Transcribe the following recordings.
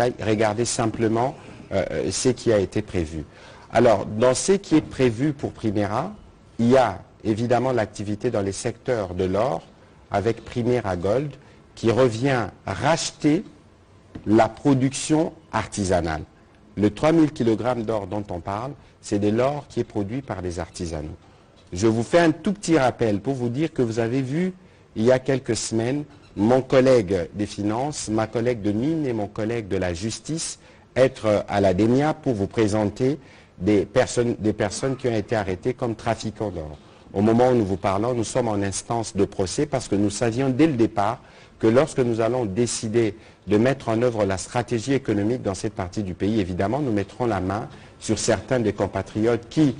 regardez simplement ce qui a été prévu. Alors, dans ce qui est prévu pour Primera, il y a évidemment l'activité dans les secteurs de l'or avec Primera Gold qui revient racheter la production artisanale. Le 3000 kg d'or dont on parle, c'est de l'or qui est produit par des artisanaux. Je vous fais un tout petit rappel pour vous dire que vous avez vu il y a quelques semaines mon collègue des finances, ma collègue de mine et mon collègue de la justice être à la DENIA pour vous présenter des personnes qui ont été arrêtées comme trafiquants d'or. Au moment où nous vous parlons, nous sommes en instance de procès parce que nous savions dès le départ que lorsque nous allons décider de mettre en œuvre la stratégie économique dans cette partie du pays, évidemment, nous mettrons la main sur certains des compatriotes qui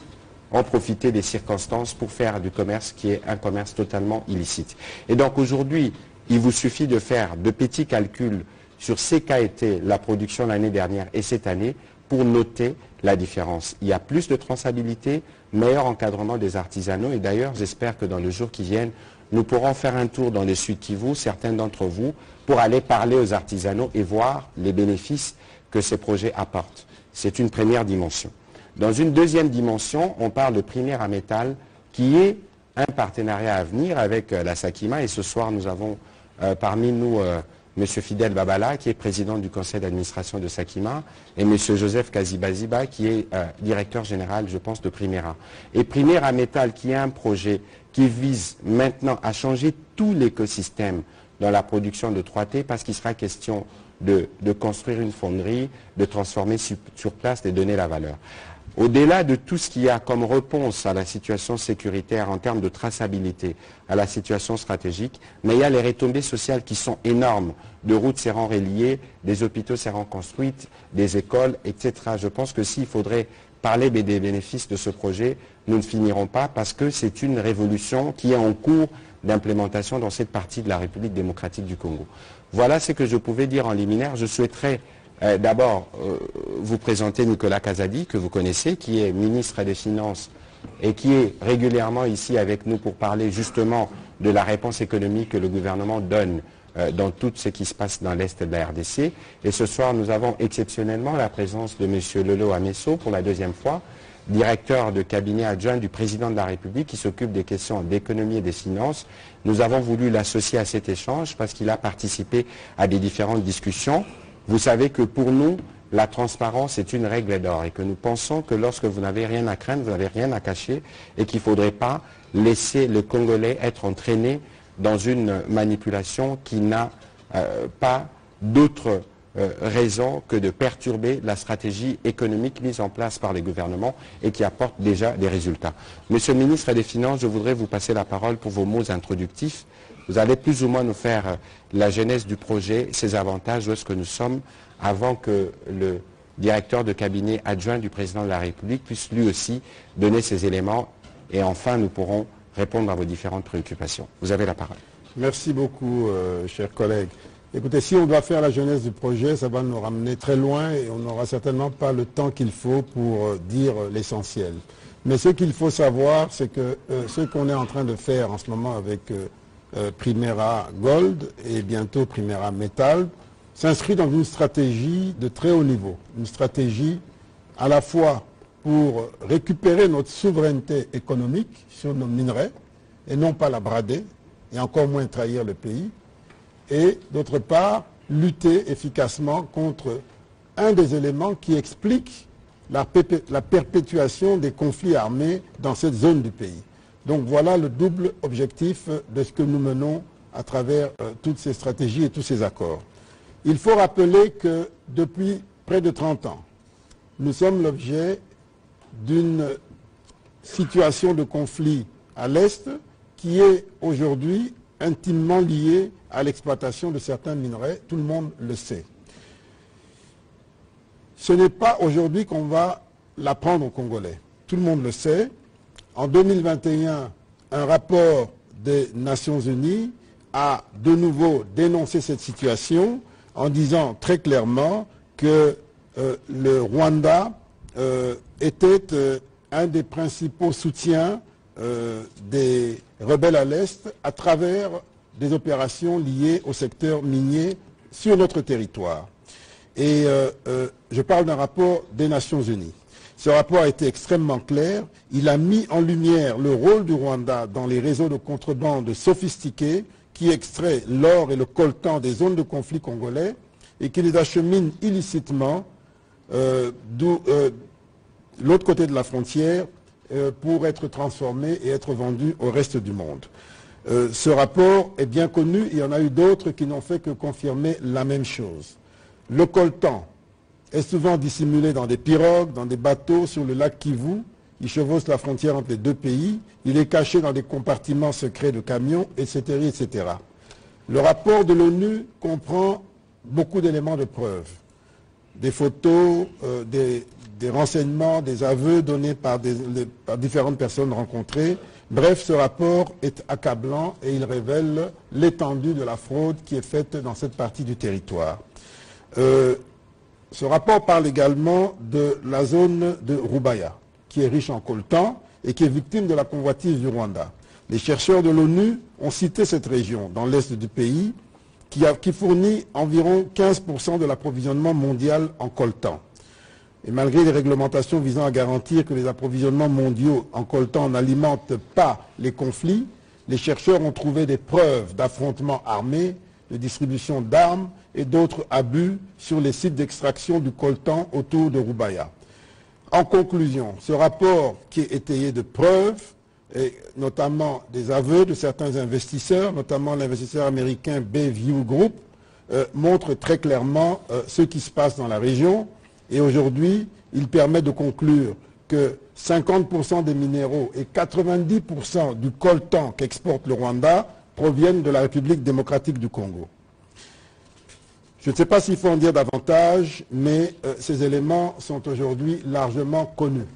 ont profité des circonstances pour faire du commerce qui est un commerce totalement illicite. Et donc aujourd'hui, il vous suffit de faire de petits calculs sur ce qu'a été la production l'année dernière et cette année pour noter la différence. Il y a plus de traçabilité, meilleur encadrement des artisanaux et d'ailleurs, j'espère que dans les jours qui viennent, nous pourrons faire un tour dans le Sud Kivu, certains d'entre vous, pour aller parler aux artisanaux et voir les bénéfices que ces projets apportent. C'est une première dimension. Dans une deuxième dimension, on parle de Primera Metal, qui est un partenariat à venir avec la Sakima. Et ce soir, nous avons parmi nous M. Fidel Babala, qui est président du conseil d'administration de Sakima, et M. Joseph Kazibaziba, qui est directeur général, je pense, de Primera. Et Primera Metal, qui est un projet qui vise maintenant à changer tout l'écosystème dans la production de 3T, parce qu'il sera question de construire une fonderie, de transformer sur place, de donner la valeur. Au-delà de tout ce qu'il y a comme réponse à la situation sécuritaire en termes de traçabilité, à la situation stratégique, mais il y a les retombées sociales qui sont énormes, de routes seront reliées, des hôpitaux seront construits, des écoles, etc. Je pense que s'il faudrait parler des bénéfices de ce projet, nous ne finirons pas parce que c'est une révolution qui est en cours d'implémentation dans cette partie de la République démocratique du Congo. Voilà ce que je pouvais dire en liminaire. Je souhaiterais d'abord vous présenter Nicolas Kazadi, que vous connaissez, qui est ministre des Finances et qui est régulièrement ici avec nous pour parler justement de la réponse économique que le gouvernement donne dans tout ce qui se passe dans l'Est de la RDC. Et ce soir, nous avons exceptionnellement la présence de M. Lolo Amesso pour la deuxième fois, directeur de cabinet adjoint du président de la République qui s'occupe des questions d'économie et des finances. Nous avons voulu l'associer à cet échange parce qu'il a participé à des différentes discussions. Vous savez que pour nous, la transparence est une règle d'or et que nous pensons que lorsque vous n'avez rien à craindre, vous n'avez rien à cacher et qu'il ne faudrait pas laisser le Congolais être entraîné dans une manipulation qui n'a pas d'autre raison que de perturber la stratégie économique mise en place par les gouvernements et qui apporte déjà des résultats. Monsieur le ministre des Finances, je voudrais vous passer la parole pour vos mots introductifs. Vous allez plus ou moins nous faire la genèse du projet, ses avantages, où est-ce que nous sommes, avant que le directeur de cabinet adjoint du président de la République puisse lui aussi donner ses éléments. Et enfin, nous pourrons répondre à vos différentes préoccupations. Vous avez la parole. Merci beaucoup, chers collègues. Écoutez, si on doit faire la genèse du projet, ça va nous ramener très loin et on n'aura certainement pas le temps qu'il faut pour dire l'essentiel. Mais ce qu'il faut savoir, c'est que ce qu'on est en train de faire en ce moment avec Primera Gold et bientôt Primera Metal s'inscrit dans une stratégie de très haut niveau. Une stratégie à la fois pour récupérer notre souveraineté économique sur nos minerais et non pas la brader et encore moins trahir le pays. Et d'autre part, lutter efficacement contre un des éléments qui explique la perpétuation des conflits armés dans cette zone du pays. Donc voilà le double objectif de ce que nous menons à travers toutes ces stratégies et tous ces accords. Il faut rappeler que depuis près de 30 ans, nous sommes l'objet d'une situation de conflit à l'Est qui est aujourd'hui intimement liée à l'exploitation de certains minerais, tout le monde le sait. Ce n'est pas aujourd'hui qu'on va l'apprendre aux Congolais, tout le monde le sait. En 2021, un rapport des Nations Unies a de nouveau dénoncé cette situation en disant très clairement que le Rwanda était un des principaux soutiens des rebelles à l'Est à travers des opérations liées au secteur minier sur notre territoire. Et je parle d'un rapport des Nations Unies. Ce rapport a été extrêmement clair. Il a mis en lumière le rôle du Rwanda dans les réseaux de contrebande sophistiqués qui extraient l'or et le coltan des zones de conflit congolais et qui les acheminent illicitement de l'autre côté de la frontière pour être transformés et être vendus au reste du monde. Ce rapport est bien connu. Il y en a eu d'autres qui n'ont fait que confirmer la même chose. Le coltan est souvent dissimulé dans des pirogues, dans des bateaux sur le lac Kivu. Il chevauche la frontière entre les deux pays. Il est caché dans des compartiments secrets de camions, etc., etc. Le rapport de l'ONU comprend beaucoup d'éléments de preuve. Des photos, des renseignements, des aveux donnés par différentes personnes rencontrées. Bref, ce rapport est accablant et il révèle l'étendue de la fraude qui est faite dans cette partie du territoire. Ce rapport parle également de la zone de Rubaya, qui est riche en coltan et qui est victime de la convoitise du Rwanda. Les chercheurs de l'ONU ont cité cette région dans l'est du pays qui fournit environ 15% de l'approvisionnement mondial en coltan. Et malgré les réglementations visant à garantir que les approvisionnements mondiaux en coltan n'alimentent pas les conflits, les chercheurs ont trouvé des preuves d'affrontements armés, de distribution d'armes et d'autres abus sur les sites d'extraction du coltan autour de Rubaya. En conclusion, ce rapport qui est étayé de preuves, et notamment des aveux de certains investisseurs, notamment l'investisseur américain Bayview Group, montre très clairement ce qui se passe dans la région. Et aujourd'hui, il permet de conclure que 50% des minéraux et 90% du coltan qu'exporte le Rwanda proviennent de la République démocratique du Congo. Je ne sais pas s'il faut en dire davantage, mais ces éléments sont aujourd'hui largement connus.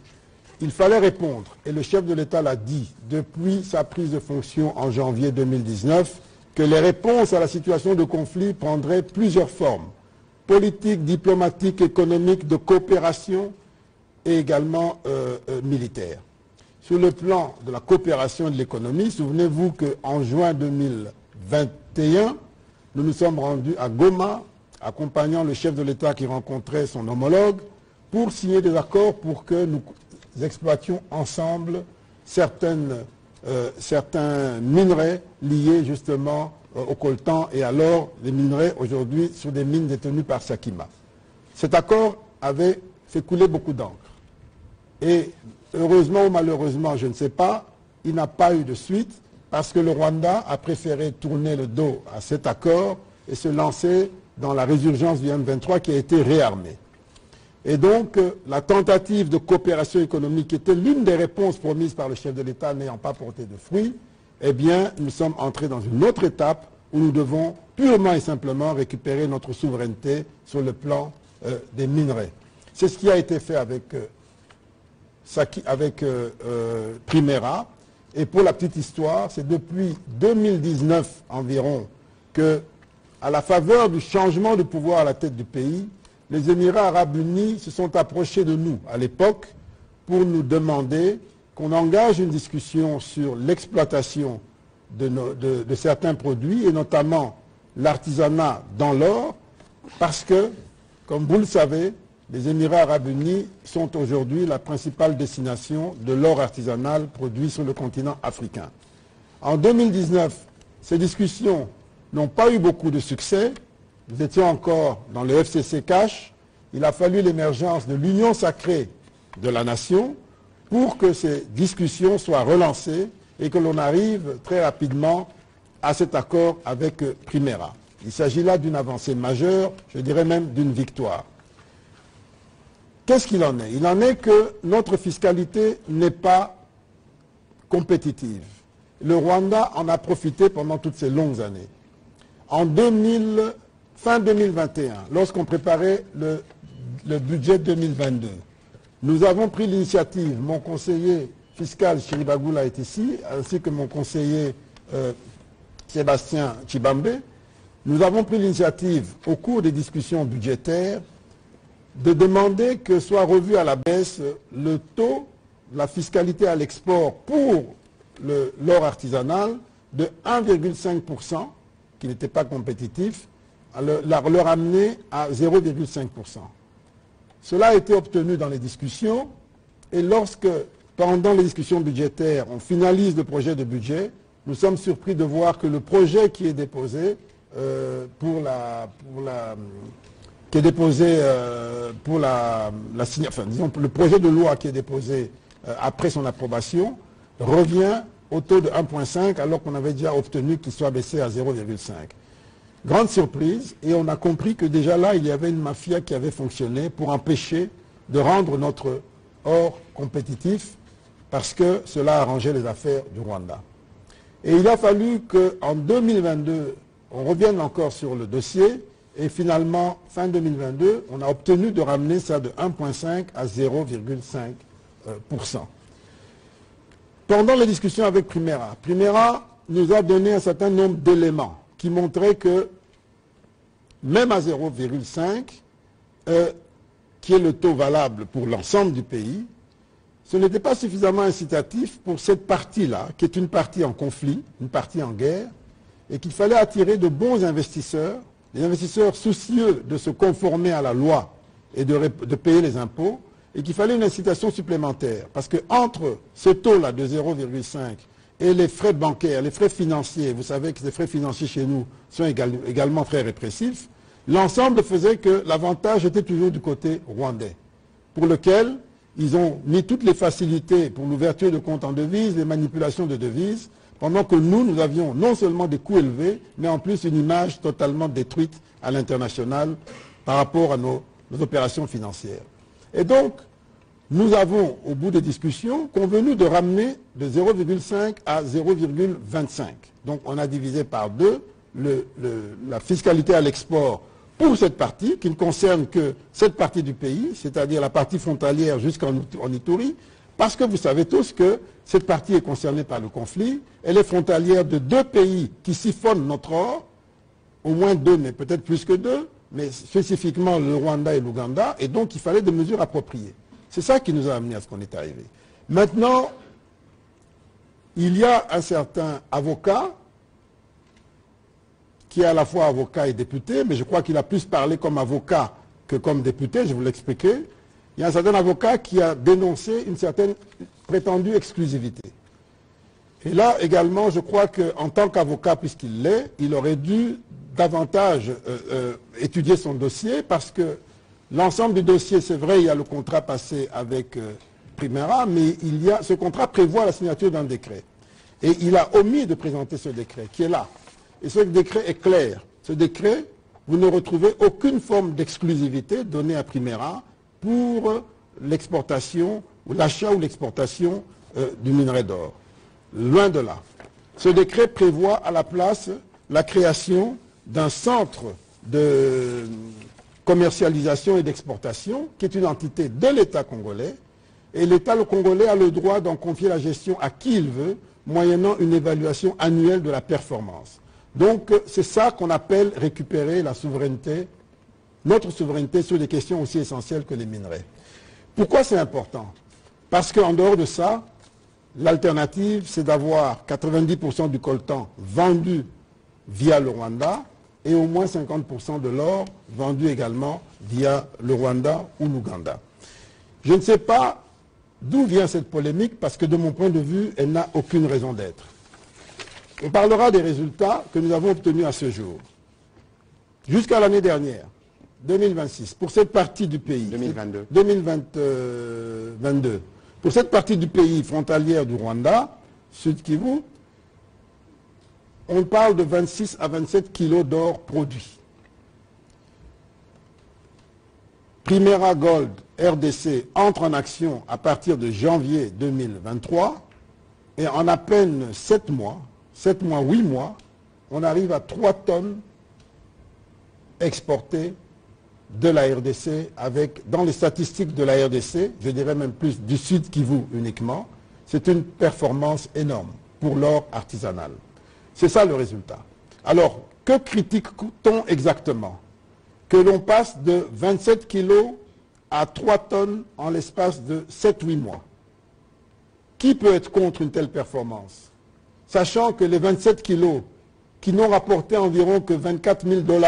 Il fallait répondre, et le chef de l'État l'a dit depuis sa prise de fonction en janvier 2019, que les réponses à la situation de conflit prendraient plusieurs formes, politiques, diplomatiques, économiques, de coopération et également militaires. Sur le plan de la coopération et de l'économie, souvenez-vous qu'en juin 2021, nous nous sommes rendus à Goma, accompagnant le chef de l'État qui rencontrait son homologue, pour signer des accords pour que nous exploitions ensemble certains minerais liés justement au coltan et alors les minerais aujourd'hui sur des mines détenues par Sakima. Cet accord avait fait couler beaucoup d'encre. Et heureusement ou malheureusement, je ne sais pas, il n'a pas eu de suite parce que le Rwanda a préféré tourner le dos à cet accord et se lancer dans la résurgence du M23 qui a été réarmée. Et donc, la tentative de coopération économique qui était l'une des réponses promises par le chef de l'État n'ayant pas porté de fruits, eh bien, nous sommes entrés dans une autre étape où nous devons purement et simplement récupérer notre souveraineté sur le plan des minerais. C'est ce qui a été fait avec Primera. Et pour la petite histoire, c'est depuis 2019 environ que, à la faveur du changement de pouvoir à la tête du pays, les Émirats arabes unis se sont approchés de nous à l'époque pour nous demander qu'on engage une discussion sur l'exploitation de certains produits, et notamment l'artisanat dans l'or, parce que, comme vous le savez, les Émirats arabes unis sont aujourd'hui la principale destination de l'or artisanal produit sur le continent africain. En 2019, ces discussions n'ont pas eu beaucoup de succès. Nous étions encore dans le FCC cash. Il a fallu l'émergence de l'union sacrée de la nation pour que ces discussions soient relancées et que l'on arrive très rapidement à cet accord avec Primera. Il s'agit là d'une avancée majeure, je dirais même d'une victoire. Qu'est-ce qu'il en est? Il en est que notre fiscalité n'est pas compétitive. Le Rwanda en a profité pendant toutes ces longues années. En fin 2021, lorsqu'on préparait le budget 2022, nous avons pris l'initiative, mon conseiller fiscal Chiribagoula est ici, ainsi que mon conseiller Sébastien Chibambe, nous avons pris l'initiative au cours des discussions budgétaires de demander que soit revu à la baisse le taux de la fiscalité à l'export pour l'or artisanal de 1,5%, qui n'était pas compétitif, le ramener à 0,5%. Cela a été obtenu dans les discussions et lorsque, pendant les discussions budgétaires, on finalise le projet de budget, nous sommes surpris de voir que le projet qui est déposé le projet de loi qui est déposé après son approbation revient au taux de 1,5 alors qu'on avait déjà obtenu qu'il soit baissé à 0,5. Grande surprise, et on a compris que déjà là, il y avait une mafia qui avait fonctionné pour empêcher de rendre notre or compétitif parce que cela arrangeait les affaires du Rwanda. Et il a fallu qu'en 2022, on revienne encore sur le dossier et finalement, fin 2022, on a obtenu de ramener ça de 1,5 à 0,5%. Pendant les discussions avec Primera, Primera nous a donné un certain nombre d'éléments qui montraient que même à 0,5, qui est le taux valable pour l'ensemble du pays, ce n'était pas suffisamment incitatif pour cette partie-là, qui est une partie en conflit, une partie en guerre, et qu'il fallait attirer de bons investisseurs, des investisseurs soucieux de se conformer à la loi et de payer les impôts, et qu'il fallait une incitation supplémentaire. Parce que entre ce taux-là de 0,5 et les frais bancaires, les frais financiers, vous savez que les frais financiers chez nous sont également très répressifs, l'ensemble faisait que l'avantage était toujours du côté rwandais, pour lequel ils ont mis toutes les facilités pour l'ouverture de comptes en devises, les manipulations de devises, pendant que nous avions non seulement des coûts élevés, mais en plus une image totalement détruite à l'international par rapport à nos opérations financières. Et donc, nous avons, au bout des discussions, convenu de ramener de 0,5 à 0,25. Donc, on a divisé par deux la fiscalité à l'export pour cette partie, qui ne concerne que cette partie du pays, c'est-à-dire la partie frontalière jusqu'en Ituri, parce que vous savez tous que cette partie est concernée par le conflit, elle est frontalière de deux pays qui siphonnent notre or, au moins deux, mais peut-être plus que deux, mais spécifiquement le Rwanda et l'Ouganda, et donc il fallait des mesures appropriées. C'est ça qui nous a amené à ce qu'on est arrivé. Maintenant, il y a un certain avocat, qui est à la fois avocat et député, mais je crois qu'il a plus parlé comme avocat que comme député, je vais vous l'expliquer. Il y a un certain avocat qui a dénoncé une certaine prétendue exclusivité. Et là également, je crois qu'en tant qu'avocat, puisqu'il l'est, il aurait dû davantage étudier son dossier, parce que l'ensemble du dossier, c'est vrai, il y a le contrat passé avec Primera, mais ce contrat prévoit la signature d'un décret. Et il a omis de présenter ce décret, qui est là. Et ce décret est clair. Ce décret, vous ne retrouvez aucune forme d'exclusivité donnée à Primera pour l'exportation, ou l'achat ou l'exportation du minerai d'or. Loin de là. Ce décret prévoit à la place la création d'un centre de commercialisation et d'exportation, qui est une entité de l'État congolais, et l'État congolais a le droit d'en confier la gestion à qui il veut, moyennant une évaluation annuelle de la performance. Donc c'est ça qu'on appelle récupérer la souveraineté, notre souveraineté sur des questions aussi essentielles que les minerais. Pourquoi c'est important? Parce qu'en dehors de ça, l'alternative, c'est d'avoir 90% du coltan vendu via le Rwanda et au moins 50% de l'or vendu également via le Rwanda ou l'Ouganda. Je ne sais pas d'où vient cette polémique, parce que de mon point de vue, elle n'a aucune raison d'être. On parlera des résultats que nous avons obtenus à ce jour. Jusqu'à l'année dernière, 2026, pour cette partie du pays. 2022. Pour cette partie du pays frontalière du Rwanda, Sud Kivu, on parle de 26 à 27 kilos d'or produit. Primera Gold RDC entre en action à partir de janvier 2023 et en à peine 8 mois, on arrive à 3 tonnes exportées de la RDC dans les statistiques de la RDC, je dirais même plus du Sud Kivu uniquement. C'est une performance énorme pour l'or artisanal. C'est ça le résultat. Alors, que critique-t-on exactement? Que l'on passe de 27 kilos à 3 tonnes en l'espace de 7-8 mois. Qui peut être contre une telle performance? Sachant que les 27 kilos qui n'ont rapporté environ que 24 000 $,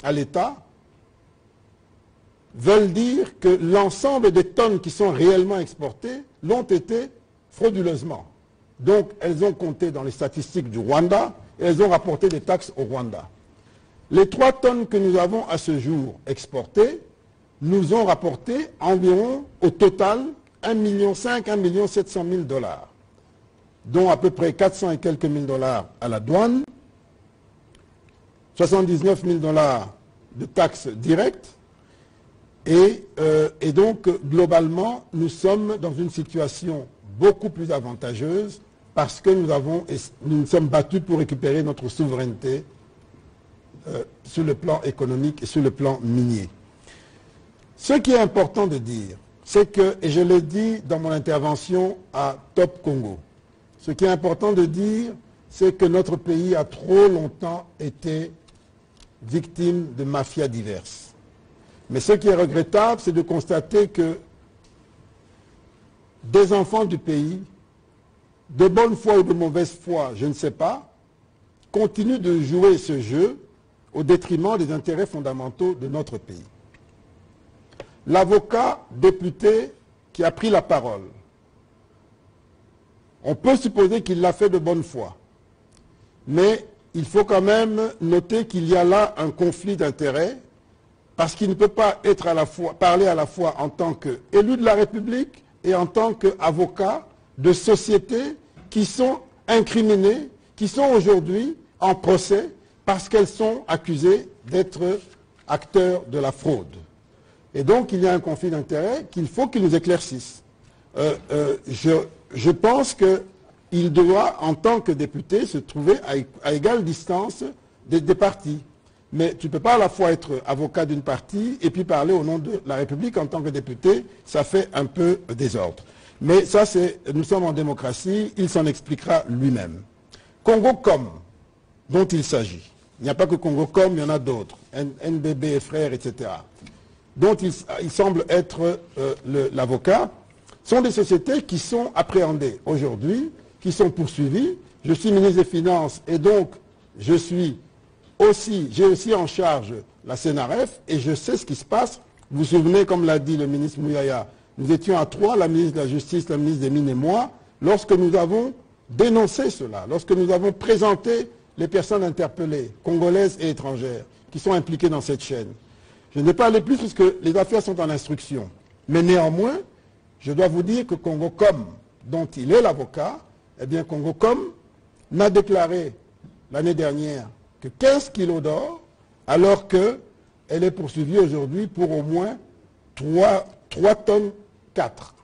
à l'État veulent dire que l'ensemble des tonnes qui sont réellement exportées l'ont été frauduleusement. Donc, elles ont compté dans les statistiques du Rwanda et elles ont rapporté des taxes au Rwanda. Les 3 tonnes que nous avons à ce jour exportées nous ont rapporté environ, au total, 1,5 million, 1,7 million $, dont à peu près 400 et quelques mille dollars à la douane, 79 000 $ de taxes directes, et donc, globalement, nous sommes dans une situation beaucoup plus avantageuse parce que nous nous sommes battus pour récupérer notre souveraineté sur le plan économique et sur le plan minier. Ce qui est important de dire, c'est que, et je l'ai dit dans mon intervention à Top Congo, ce qui est important de dire, c'est que notre pays a trop longtemps été victime de mafias diverses. Mais ce qui est regrettable, c'est de constater que des enfants du pays, de bonne foi ou de mauvaise foi, je ne sais pas, continuent de jouer ce jeu au détriment des intérêts fondamentaux de notre pays. L'avocat député qui a pris la parole, on peut supposer qu'il l'a fait de bonne foi, mais il faut quand même noter qu'il y a là un conflit d'intérêts parce qu'il ne peut pas être parler à la fois en tant qu'élu de la République et en tant qu'avocat de sociétés qui sont incriminées, qui sont aujourd'hui en procès parce qu'elles sont accusées d'être acteurs de la fraude. Et donc il y a un conflit d'intérêts qu'il faut qu'il nous éclaircisse. Je pense qu'il doit, en tant que député, se trouver à égale distance des partis. Mais tu ne peux pas à la fois être avocat d'une partie et puis parler au nom de la République en tant que député, ça fait un peu désordre. Mais ça, nous sommes en démocratie, il s'en expliquera lui-même. Congocom, dont il s'agit, il n'y a pas que Congocom, il y en a d'autres, NBB et frères, etc., dont il semble être l'avocat, sont des sociétés qui sont appréhendées aujourd'hui, qui sont poursuivies. Je suis ministre des Finances et donc j'ai aussi en charge la CNRF et je sais ce qui se passe. Vous vous souvenez, comme l'a dit le ministre Mouyaya, nous étions à 3, la ministre de la Justice, la ministre des Mines et moi, lorsque nous avons dénoncé cela, lorsque nous avons présenté les personnes interpellées, congolaises et étrangères, qui sont impliquées dans cette chaîne. Je ne vais pas aller plus puisque les affaires sont en instruction. Mais néanmoins, je dois vous dire que Congocom, dont il est l'avocat, eh bien Congocom n'a déclaré l'année dernière que 15 kilos d'or, alors qu'elle est poursuivie aujourd'hui pour au moins 3 tonnes 4.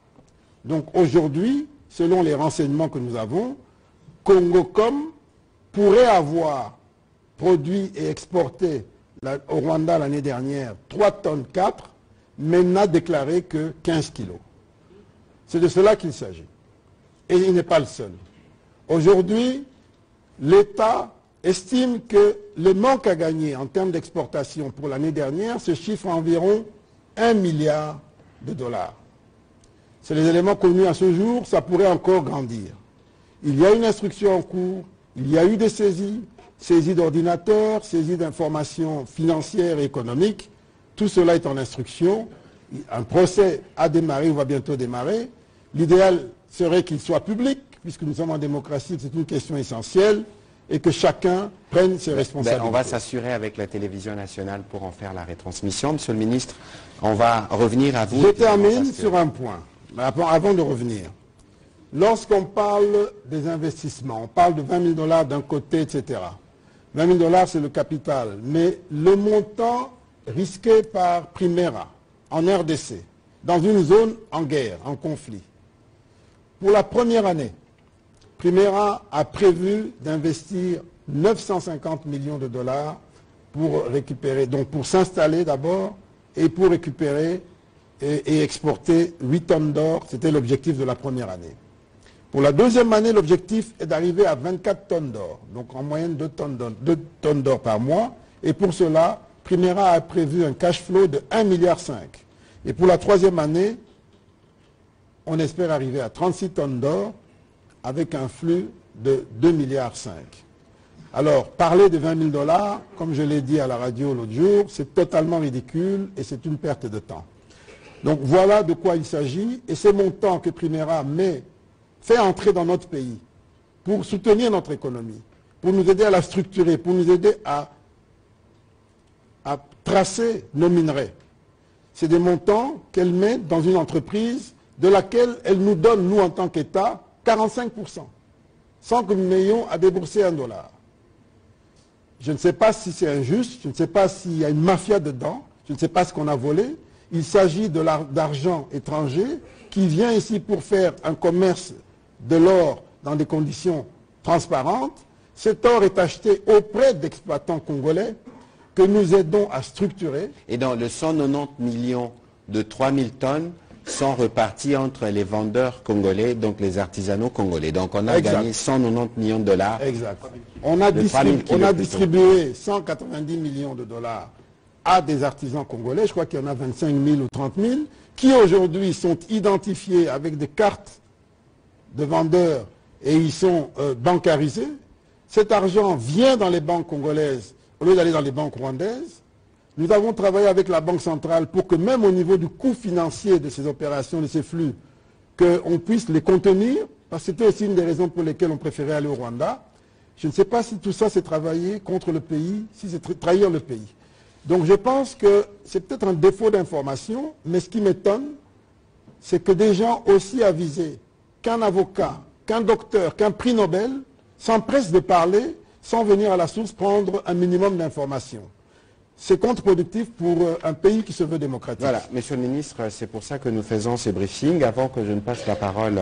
Donc aujourd'hui, selon les renseignements que nous avons, Congocom pourrait avoir produit et exporté au Rwanda l'année dernière 3 tonnes 4, mais n'a déclaré que 15 kilos. C'est de cela qu'il s'agit. Et il n'est pas le seul. Aujourd'hui, l'État estime que le manque à gagner en termes d'exportation pour l'année dernière se chiffre à environ 1 milliard de dollars. C'est les éléments connus à ce jour, ça pourrait encore grandir. Il y a une instruction en cours, il y a eu des saisies d'ordinateurs, saisies d'informations financières et économiques. Tout cela est en instruction. Un procès a démarré ou va bientôt démarrer. L'idéal serait qu'il soit public, puisque nous sommes en démocratie, c'est une question essentielle, et que chacun prenne ses responsabilités. On va s'assurer avec la télévision nationale pour en faire la retransmission. Monsieur le ministre, on va revenir à vous. Je termine sur un point, avant de revenir. Lorsqu'on parle des investissements, on parle de 20 000 $ d'un côté, etc. 20 000 $, c'est le capital. Mais le montant risqué par Primera, en RDC, dans une zone en guerre, en conflit, pour la première année, Primera a prévu d'investir 950 millions de dollars pour récupérer, donc pour s'installer d'abord et pour récupérer et exporter 8 tonnes d'or. C'était l'objectif de la première année. Pour la deuxième année, l'objectif est d'arriver à 24 tonnes d'or, donc en moyenne 2 tonnes d'or par mois. Et pour cela, Primera a prévu un cash flow de 1,5 milliard. Et pour la troisième année, on espère arriver à 36 tonnes d'or avec un flux de 2,5 milliards. Alors, parler de 20 000 $, comme je l'ai dit à la radio l'autre jour, c'est totalement ridicule et c'est une perte de temps. Donc voilà de quoi il s'agit, et ces montants que Primera fait entrer dans notre pays pour soutenir notre économie, pour nous aider à la structurer, pour nous aider à tracer nos minerais. C'est des montants qu'elle met dans une entreprise de laquelle elle nous donne, nous en tant qu'État, 45%, sans que nous n'ayons à débourser $1. Je ne sais pas si c'est injuste, je ne sais pas s'il y a une mafia dedans, je ne sais pas ce qu'on a volé. Il s'agit d'argent étranger qui vient ici pour faire un commerce de l'or dans des conditions transparentes. Cet or est acheté auprès d'exploitants congolais que nous aidons à structurer. Et dans le 190 millions de 3000 tonnes sont repartis entre les vendeurs congolais, donc les artisanaux congolais. Donc on a gagné 190 millions de $. Exact. On a distribué 190 millions de $. À des artisans congolais, je crois qu'il y en a 25 000 ou 30 000, qui aujourd'hui sont identifiés avec des cartes de vendeurs et ils sont bancarisés. Cet argent vient dans les banques congolaises au lieu d'aller dans les banques rwandaises. Nous avons travaillé avec la Banque centrale pour que même au niveau du coût financier de ces opérations, de ces flux, qu'on puisse les contenir, parce que c'était aussi une des raisons pour lesquelles on préférait aller au Rwanda. Je ne sais pas si tout ça c'est travailler contre le pays, si c'est trahir le pays. Donc je pense que c'est peut-être un défaut d'information, mais ce qui m'étonne, c'est que des gens aussi avisés qu'un avocat, qu'un docteur, qu'un prix Nobel s'empressent de parler sans venir à la source prendre un minimum d'informations. C'est contre-productif pour un pays qui se veut démocratique. Voilà, Monsieur le Ministre, c'est pour ça que nous faisons ces briefings. Avant que je ne passe la parole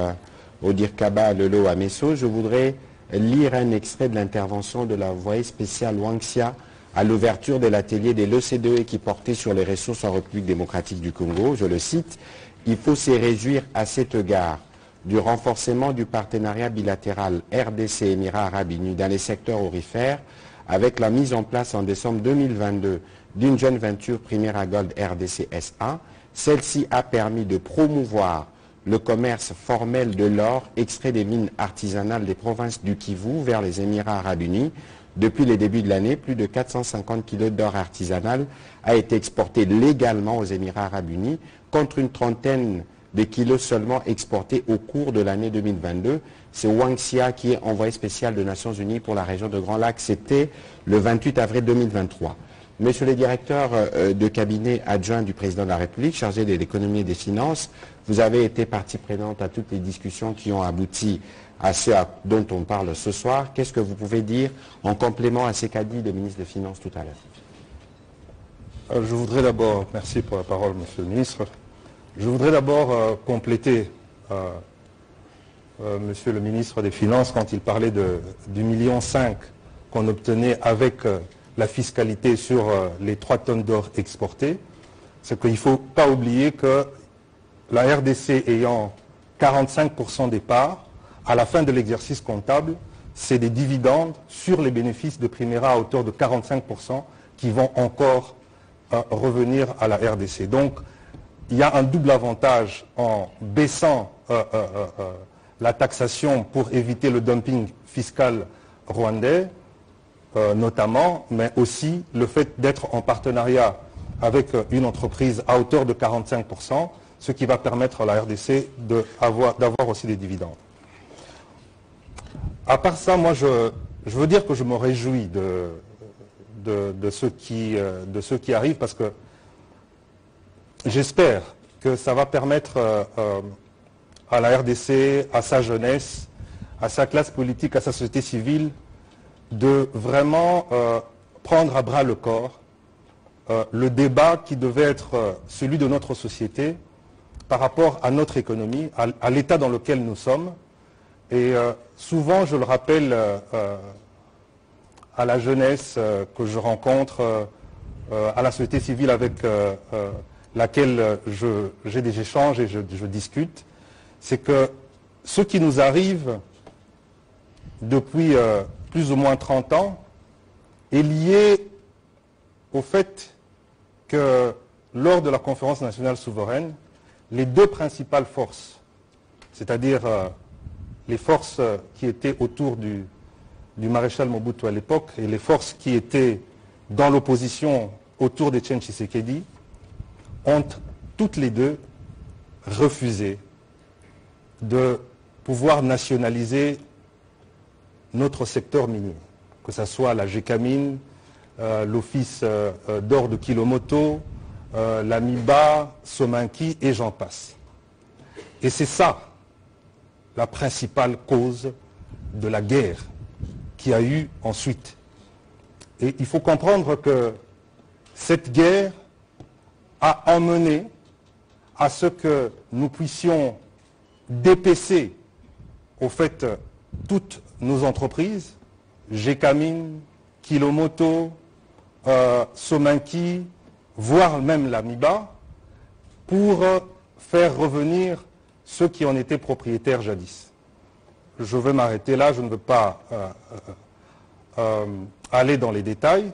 au Dirkaba Lelo Amesso, je voudrais lire un extrait de l'intervention de l'envoyé spécial Wang Xia à l'ouverture de l'atelier de l'OCDE qui portait sur les ressources en République démocratique du Congo. Je le cite, « Il faut se réjouir à cet égard du renforcement du partenariat bilatéral RDC-Émirats Arabes Unis dans les secteurs aurifères avec la mise en place en décembre 2022 d'une jeune venture Primera Gold RDC SA. Celle-ci a permis de promouvoir le commerce formel de l'or extrait des mines artisanales des provinces du Kivu vers les Émirats Arabes Unis. Depuis les débuts de l'année, plus de 450 kg d'or artisanal a été exporté légalement aux Émirats Arabes Unis, contre une trentaine de kilos seulement exportés au cours de l'année 2022. C'est Wang Xia qui est envoyé spécial des Nations Unies pour la région de Grand Lac. C'était le 28 avril 2023. Monsieur le directeur de cabinet adjoint du président de la République, chargé de l'économie et des finances, vous avez été partie prenante à toutes les discussions qui ont abouti à ce dont on parle ce soir. Qu'est-ce que vous pouvez dire en complément à ce qu'a dit le ministre des Finances tout à l'heure? Je voudrais d'abord, merci pour la parole, monsieur le ministre. Je voudrais d'abord compléter monsieur le ministre des Finances quand il parlait du 1,5 million qu'on obtenait avec la fiscalité sur les 3 tonnes d'or exportées. C'est qu'il ne faut pas oublier que la RDC ayant 45% des parts, à la fin de l'exercice comptable, c'est des dividendes sur les bénéfices de Primera à hauteur de 45% qui vont encore revenir à la RDC. Donc, il y a un double avantage en baissant la taxation pour éviter le dumping fiscal rwandais, notamment, mais aussi le fait d'être en partenariat avec une entreprise à hauteur de 45%, ce qui va permettre à la RDC d'avoir aussi des dividendes. À part ça, moi, je veux dire que je me réjouis de ce qui arrive, parce que j'espère que ça va permettre à la RDC, à sa jeunesse, à sa classe politique, à sa société civile, de vraiment prendre à bras le corps le débat qui devait être celui de notre société par rapport à notre économie, à l'état dans lequel nous sommes. Et souvent, je le rappelle à la jeunesse que je rencontre, à la société civile avec laquelle j'ai des échanges et je discute, c'est que ce qui nous arrive depuis plus ou moins 30 ans est lié au fait que lors de la conférence nationale souveraine, les 2 principales forces, c'est-à-dire les forces qui étaient autour du maréchal Mobutu à l'époque et les forces qui étaient dans l'opposition autour d'Etienne Tshisekedi ont toutes les deux refusé de pouvoir nationaliser notre secteur minier, que ce soit la Gécamine, l'Office d'or de Kilomoto, la MIBA, Sominki et j'en passe. Et c'est ça la principale cause de la guerre qui a eu ensuite. Et il faut comprendre que cette guerre a emmené à ce que nous puissions dépecer au fait toutes nos entreprises, Gécamine, Kilomoto, Sominki, voire même la MIBA, pour faire revenir ceux qui en étaient propriétaires jadis. Je vais m'arrêter là, je ne veux pas aller dans les détails,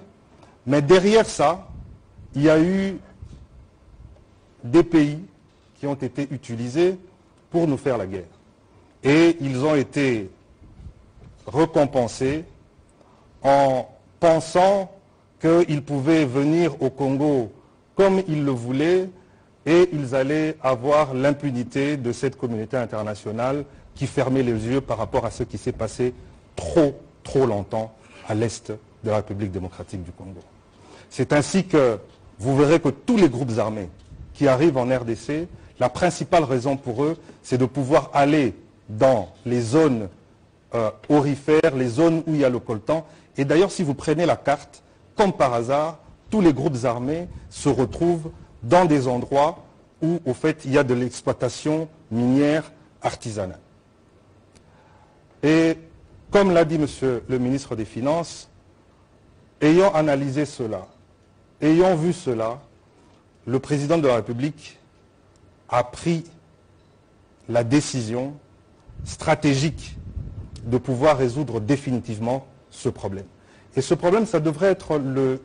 mais derrière ça, il y a eu des pays qui ont été utilisés pour nous faire la guerre. Et ils ont été récompensés en pensant qu'ils pouvaient venir au Congo comme ils le voulaient et ils allaient avoir l'impunité de cette communauté internationale qui fermait les yeux par rapport à ce qui s'est passé trop longtemps à l'est de la République démocratique du Congo. C'est ainsi que vous verrez que tous les groupes armés qui arrivent en RDC, la principale raison pour eux, c'est de pouvoir aller dans les zones aurifères, les zones où il y a le coltan. Et d'ailleurs, si vous prenez la carte, comme par hasard, tous les groupes armés se retrouvent dans des endroits où, au fait, il y a de l'exploitation minière artisanale. Et comme l'a dit Monsieur le ministre des Finances, ayant analysé cela, ayant vu cela, le président de la République a pris la décision stratégique de pouvoir résoudre définitivement ce problème. Et ce problème, ça devrait être le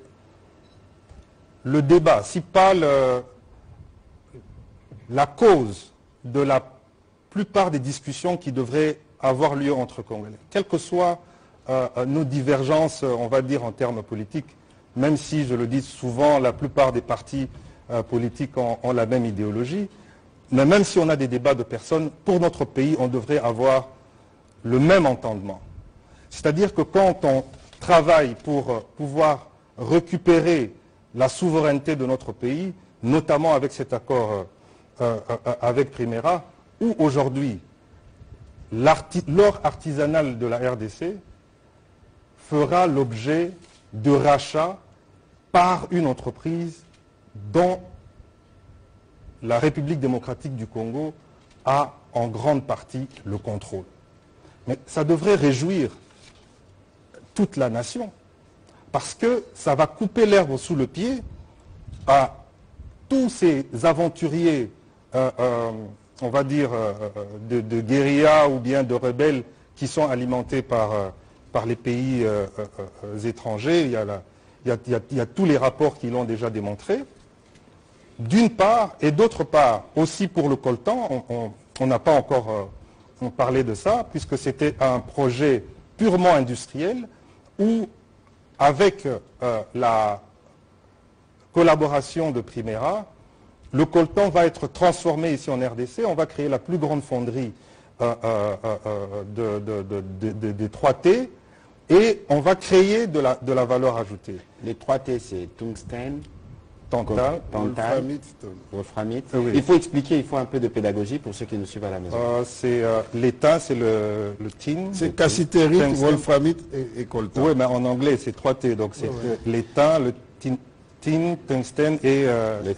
débat, si pas la cause de la plupart des discussions qui devraient avoir lieu entre Congolais. Quelles que soient nos divergences, on va dire, en termes politiques, même si, je le dis souvent, la plupart des partis politiques ont la même idéologie, mais même si on a des débats de personnes, pour notre pays, on devrait avoir le même entendement. C'est-à-dire que quand on travaille pour pouvoir récupérer la souveraineté de notre pays, notamment avec cet accord avec Primera, où aujourd'hui l'or artisanal de la RDC fera l'objet de rachats par une entreprise dont la République démocratique du Congo a en grande partie le contrôle. Mais ça devrait réjouir toute la nation, parce que ça va couper l'herbe sous le pied à tous ces aventuriers, on va dire, de guérilla ou bien de rebelles qui sont alimentés par les pays étrangers. Il y a tous les rapports qui l'ont déjà démontré. D'une part, et d'autre part, aussi pour le coltan, on n'a pas encore parlé de ça, puisque c'était un projet purement industriel, où, avec la collaboration de Primera, le coltan va être transformé ici en RDC. On va créer la plus grande fonderie des 3T, et on va créer de la valeur ajoutée. Les 3T, c'est tungstène, Tantal, wolframite. Oui. Il faut expliquer, il faut un peu de pédagogie pour ceux qui nous suivent à la maison. L'étain, c'est le tin. C'est cassitérite, wolframite et coltan. Oui, mais en anglais, c'est 3T. Donc c'est l'étain, le tin, tungstène et le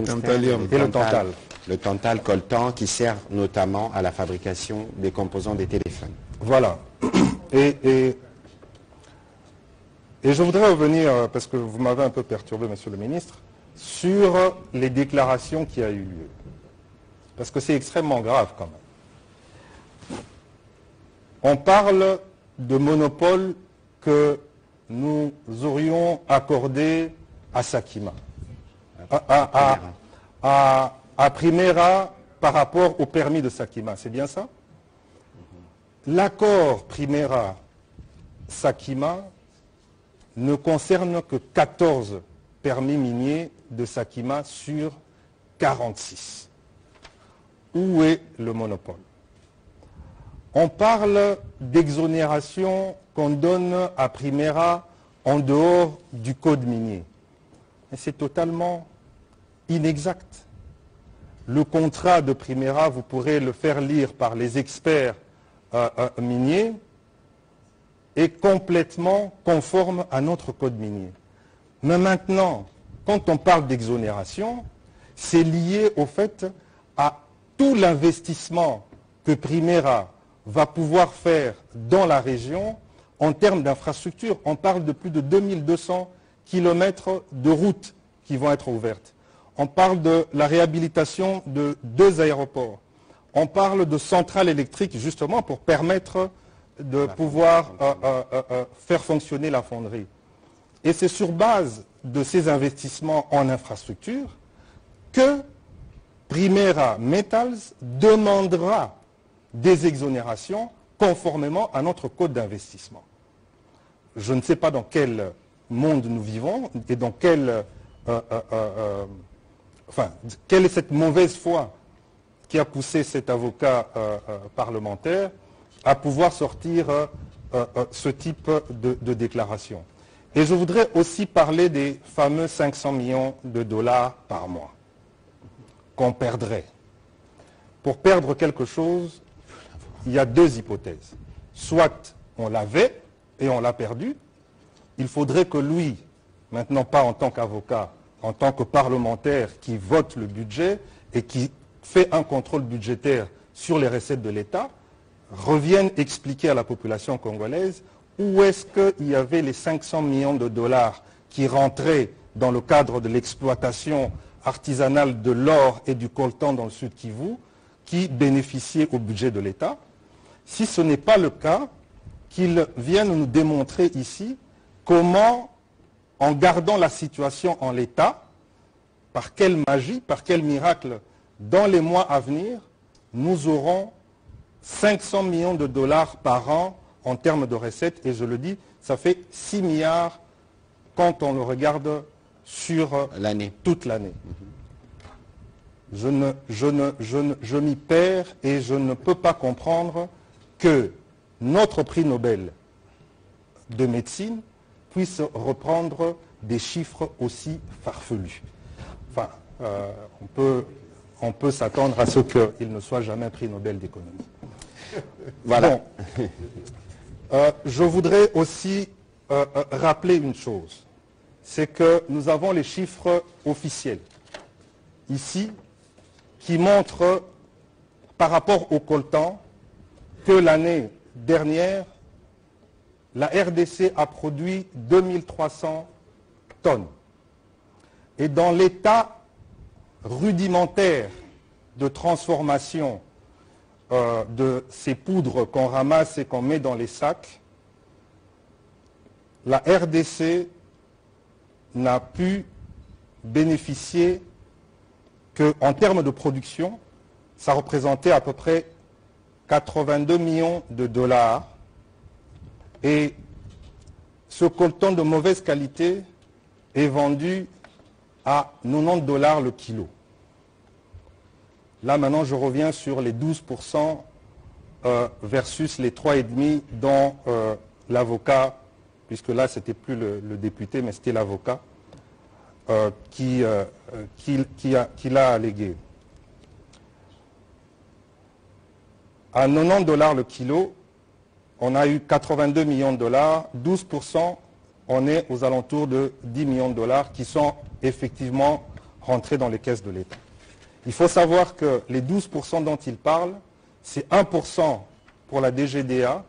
tantalium. Et le tantal. Le tantal coltan qui sert notamment à la fabrication des composants des téléphones. Voilà. Et je voudrais revenir, parce que vous m'avez un peu perturbé, Monsieur le Ministre, sur les déclarations qui a eu lieu. Parce que c'est extrêmement grave quand même. On parle de monopole que nous aurions accordé à Sakima, à Primera par rapport au permis de Sakima, c'est bien ça? L'accord Primera Sakima ne concerne que 14 permis miniers de Sakima sur 46. Où est le monopole? On parle d'exonération qu'on donne à Primera en dehors du code minier. Mais c'est totalement inexact. Le contrat de Primera, vous pourrez le faire lire par les experts miniers, est complètement conforme à notre code minier. Mais maintenant, quand on parle d'exonération, c'est lié au fait à tout l'investissement que Primera va pouvoir faire dans la région en termes d'infrastructures. On parle de plus de 2200 kilomètres de routes qui vont être ouvertes. On parle de la réhabilitation de 2 aéroports. On parle de centrales électriques justement pour permettre de pouvoir faire fonctionner la fonderie. Et c'est sur base de ces investissements en infrastructure que Primera Metals demandera des exonérations conformément à notre code d'investissement. Je ne sais pas dans quel monde nous vivons et dans quelle est cette mauvaise foi qui a poussé cet avocat parlementaire à pouvoir sortir ce type de déclaration. Et je voudrais aussi parler des fameux 500 millions de dollars par mois qu'on perdrait. Pour perdre quelque chose, il y a 2 hypothèses. Soit on l'avait et on l'a perdu. Il faudrait que lui, maintenant pas en tant qu'avocat, en tant que parlementaire qui vote le budget et qui fait un contrôle budgétaire sur les recettes de l'État, revienne expliquer à la population congolaise où est-ce qu'il y avait les 500 millions de dollars qui rentraient dans le cadre de l'exploitation artisanale de l'or et du coltan dans le Sud Kivu, qui bénéficiaient au budget de l'État. Si ce n'est pas le cas, qu'ils viennent nous démontrer ici comment, en gardant la situation en l'état, par quelle magie, par quel miracle, dans les mois à venir, nous aurons 500 millions de dollars par an en termes de recettes. Et je le dis, ça fait 6 milliards quand on le regarde sur toute l'année. Je m'y perds et je ne peux pas comprendre que notre prix Nobel de médecine puisse reprendre des chiffres aussi farfelus. Enfin, on peut s'attendre à ce qu'il ne soit jamais prix Nobel d'économie. Voilà. Bon. Je voudrais aussi rappeler une chose. C'est que nous avons les chiffres officiels ici qui montrent par rapport au coltan que l'année dernière, la RDC a produit 2300 tonnes. Et dans l'état rudimentaire de transformation de ces poudres qu'on ramasse et qu'on met dans les sacs, la RDC n'a pu bénéficier qu'en termes de production, ça représentait à peu près 82 millions de dollars. Et ce coltan de mauvaise qualité est vendu à 90 dollars le kilo. Là maintenant je reviens sur les 12% versus les 3,5% dont l'avocat, puisque là c'était plus le député mais c'était l'avocat, qui l'a allégué. À 90 dollars le kilo, on a eu 82 millions de dollars, 12%, on est aux alentours de 10 millions de dollars qui sont effectivement rentrés dans les caisses de l'État. Il faut savoir que les 12% dont il parle, c'est 1% pour la DGDA,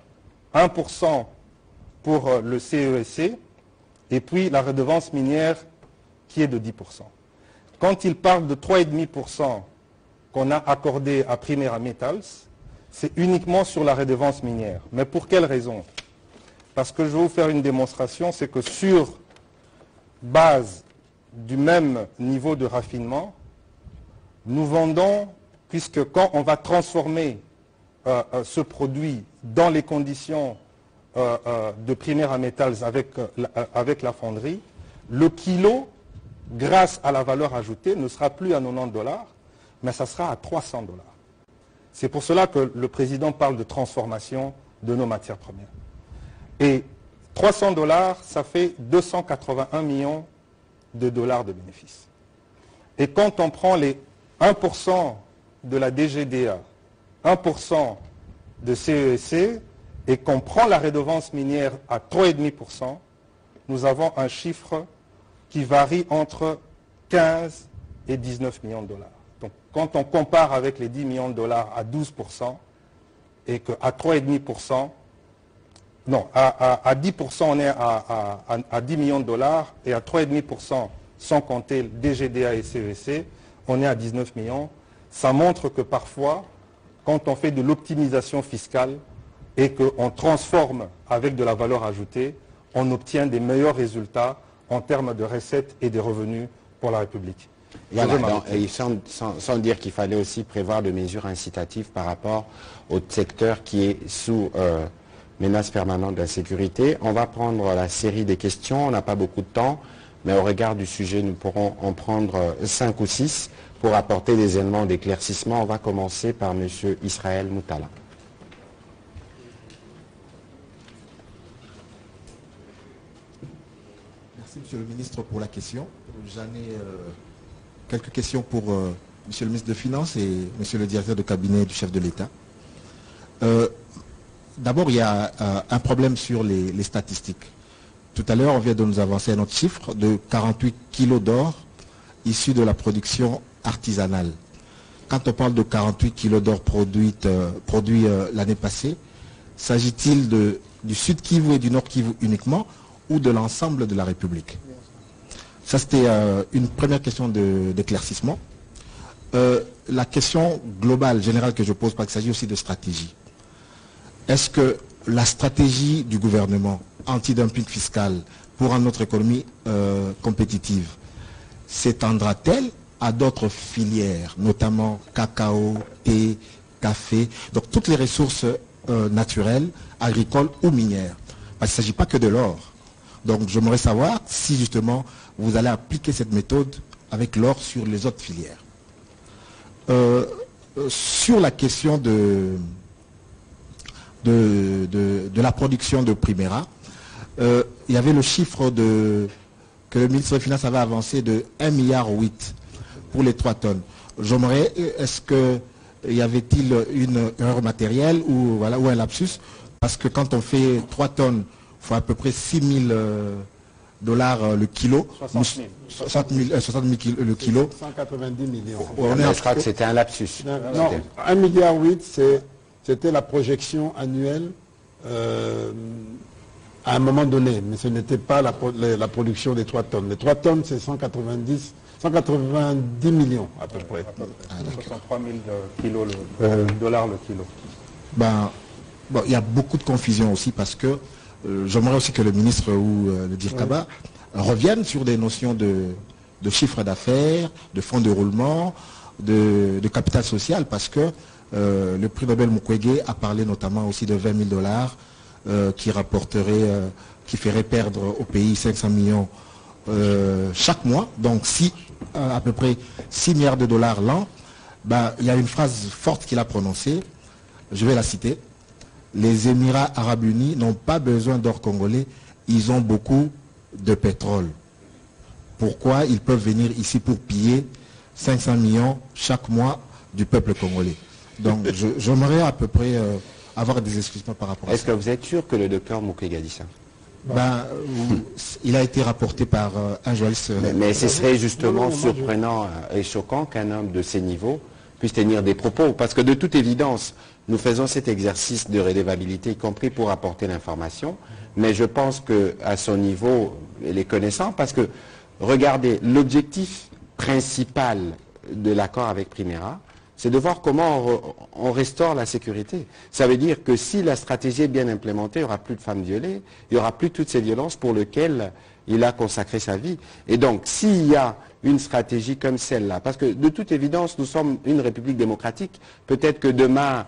1% pour le CESC, et puis la redevance minière qui est de 10%. Quand il parle de 3,5% qu'on a accordé à Primera Metals, c'est uniquement sur la redevance minière. Mais pour quelle raison? Parce que je vais vous faire une démonstration, c'est que sur base du même niveau de raffinement, nous vendons, puisque quand on va transformer ce produit dans les conditions de Primera Metals avec la fonderie, le kilo, grâce à la valeur ajoutée, ne sera plus à 90 $, mais ça sera à 300 $. C'est pour cela que le président parle de transformation de nos matières premières. Et 300 $, ça fait 281 millions de dollars de bénéfices. Et quand on prend les 1% de la DGDA, 1% de CEC, et qu'on prend la redevance minière à 3,5%, nous avons un chiffre qui varie entre 15 et 19 millions de dollars. Donc quand on compare avec les 10 millions de dollars à 12%, et qu'à 3,5%, non, à 10% on est à 10 millions de dollars, et à 3,5% sans compter DGDA et CEC, on est à 19 millions. Ça montre que parfois, quand on fait de l'optimisation fiscale et qu'on transforme avec de la valeur ajoutée, on obtient des meilleurs résultats en termes de recettes et de revenus pour la République. Voilà, et sans dire qu'il fallait aussi prévoir des mesures incitatives par rapport au secteur qui est sous menace permanente d'insécurité. On va prendre la série des questions, on n'a pas beaucoup de temps, mais au regard du sujet, nous pourrons en prendre 5 ou 6 pour apporter des éléments d'éclaircissement. On va commencer par M. Israël Moutala. Merci, Monsieur le ministre, pour la question. J'en ai quelques questions pour Monsieur le ministre des Finances et Monsieur le directeur de cabinet du chef de l'État. D'abord, il y a un problème sur les statistiques. Tout à l'heure, on vient de nous avancer un autre chiffre de 48 kilos d'or issus de la production artisanale. Quand on parle de 48 kilos d'or produits l'année passée, s'agit-il du Sud Kivu et du Nord Kivu uniquement ou de l'ensemble de la République? Ça, c'était une première question d'éclaircissement. La question globale, générale que je pose, parce qu'il s'agit aussi de stratégie. Est-ce que la stratégie du gouvernement anti-dumping fiscal pour rendre notre économie compétitive s'étendra-t-elle à d'autres filières, notamment cacao, thé, café, donc toutes les ressources naturelles, agricoles ou minières? Parce qu'il ne s'agit pas que de l'or. Donc j'aimerais savoir si justement vous allez appliquer cette méthode avec l'or sur les autres filières. Sur la question de la production de Primera, il y avait le chiffre que le ministre des Finances avait avancé de 1,8 milliard pour les 3 tonnes. J'aimerais, est-ce qu'il y avait-il une erreur matérielle ou, voilà, ou un lapsus? Parce que quand on fait 3 tonnes, il faut à peu près 6 000 $ le kilo. 60 000 le kilo. 190 millions. Je crois que c'était un lapsus. Non, 1,8 milliard, c'était la projection annuelle à un moment donné, mais ce n'était pas la production des 3 tonnes. Les 3 tonnes, c'est 190 millions à peu près. 63 000 dollars le kilo. Ben, bon, il y a beaucoup de confusion aussi parce que j'aimerais aussi que le ministre ou le DIRCABA reviennent sur des notions de chiffre d'affaires, de fonds de roulement, de capital social, parce que le prix Nobel Mukwege a parlé notamment aussi de 20 000 $ qui rapporterait, qui ferait perdre au pays 500 millions chaque mois. Donc si à peu près 6 milliards de dollars l'an, ben, il y a une phrase forte qu'il a prononcée, je vais la citer. Les Émirats Arabes Unis n'ont pas besoin d'or congolais, ils ont beaucoup de pétrole. Pourquoi ils peuvent venir ici pour piller 500 millions chaque mois du peuple congolais? Donc j'aimerais à peu près avoir des explications par rapport à ça. Est-ce que vous êtes sûr que le docteur Mukwege a dit ça? Ben, il a été rapporté par un journaliste. Mais ce serait justement surprenant et choquant qu'un homme de ces niveaux puisse tenir des propos, parce que de toute évidence, nous faisons cet exercice de redevabilité, y compris pour apporter l'information, mais je pense qu'à son niveau, il est connaissant, parce que, regardez, l'objectif principal de l'accord avec Primera, c'est de voir comment on restaure la sécurité. Ça veut dire que si la stratégie est bien implémentée, il n'y aura plus de femmes violées, il n'y aura plus toutes ces violences pour lesquelles il a consacré sa vie. Et donc, s'il y a une stratégie comme celle-là, parce que de toute évidence, nous sommes une république démocratique, peut-être que demain,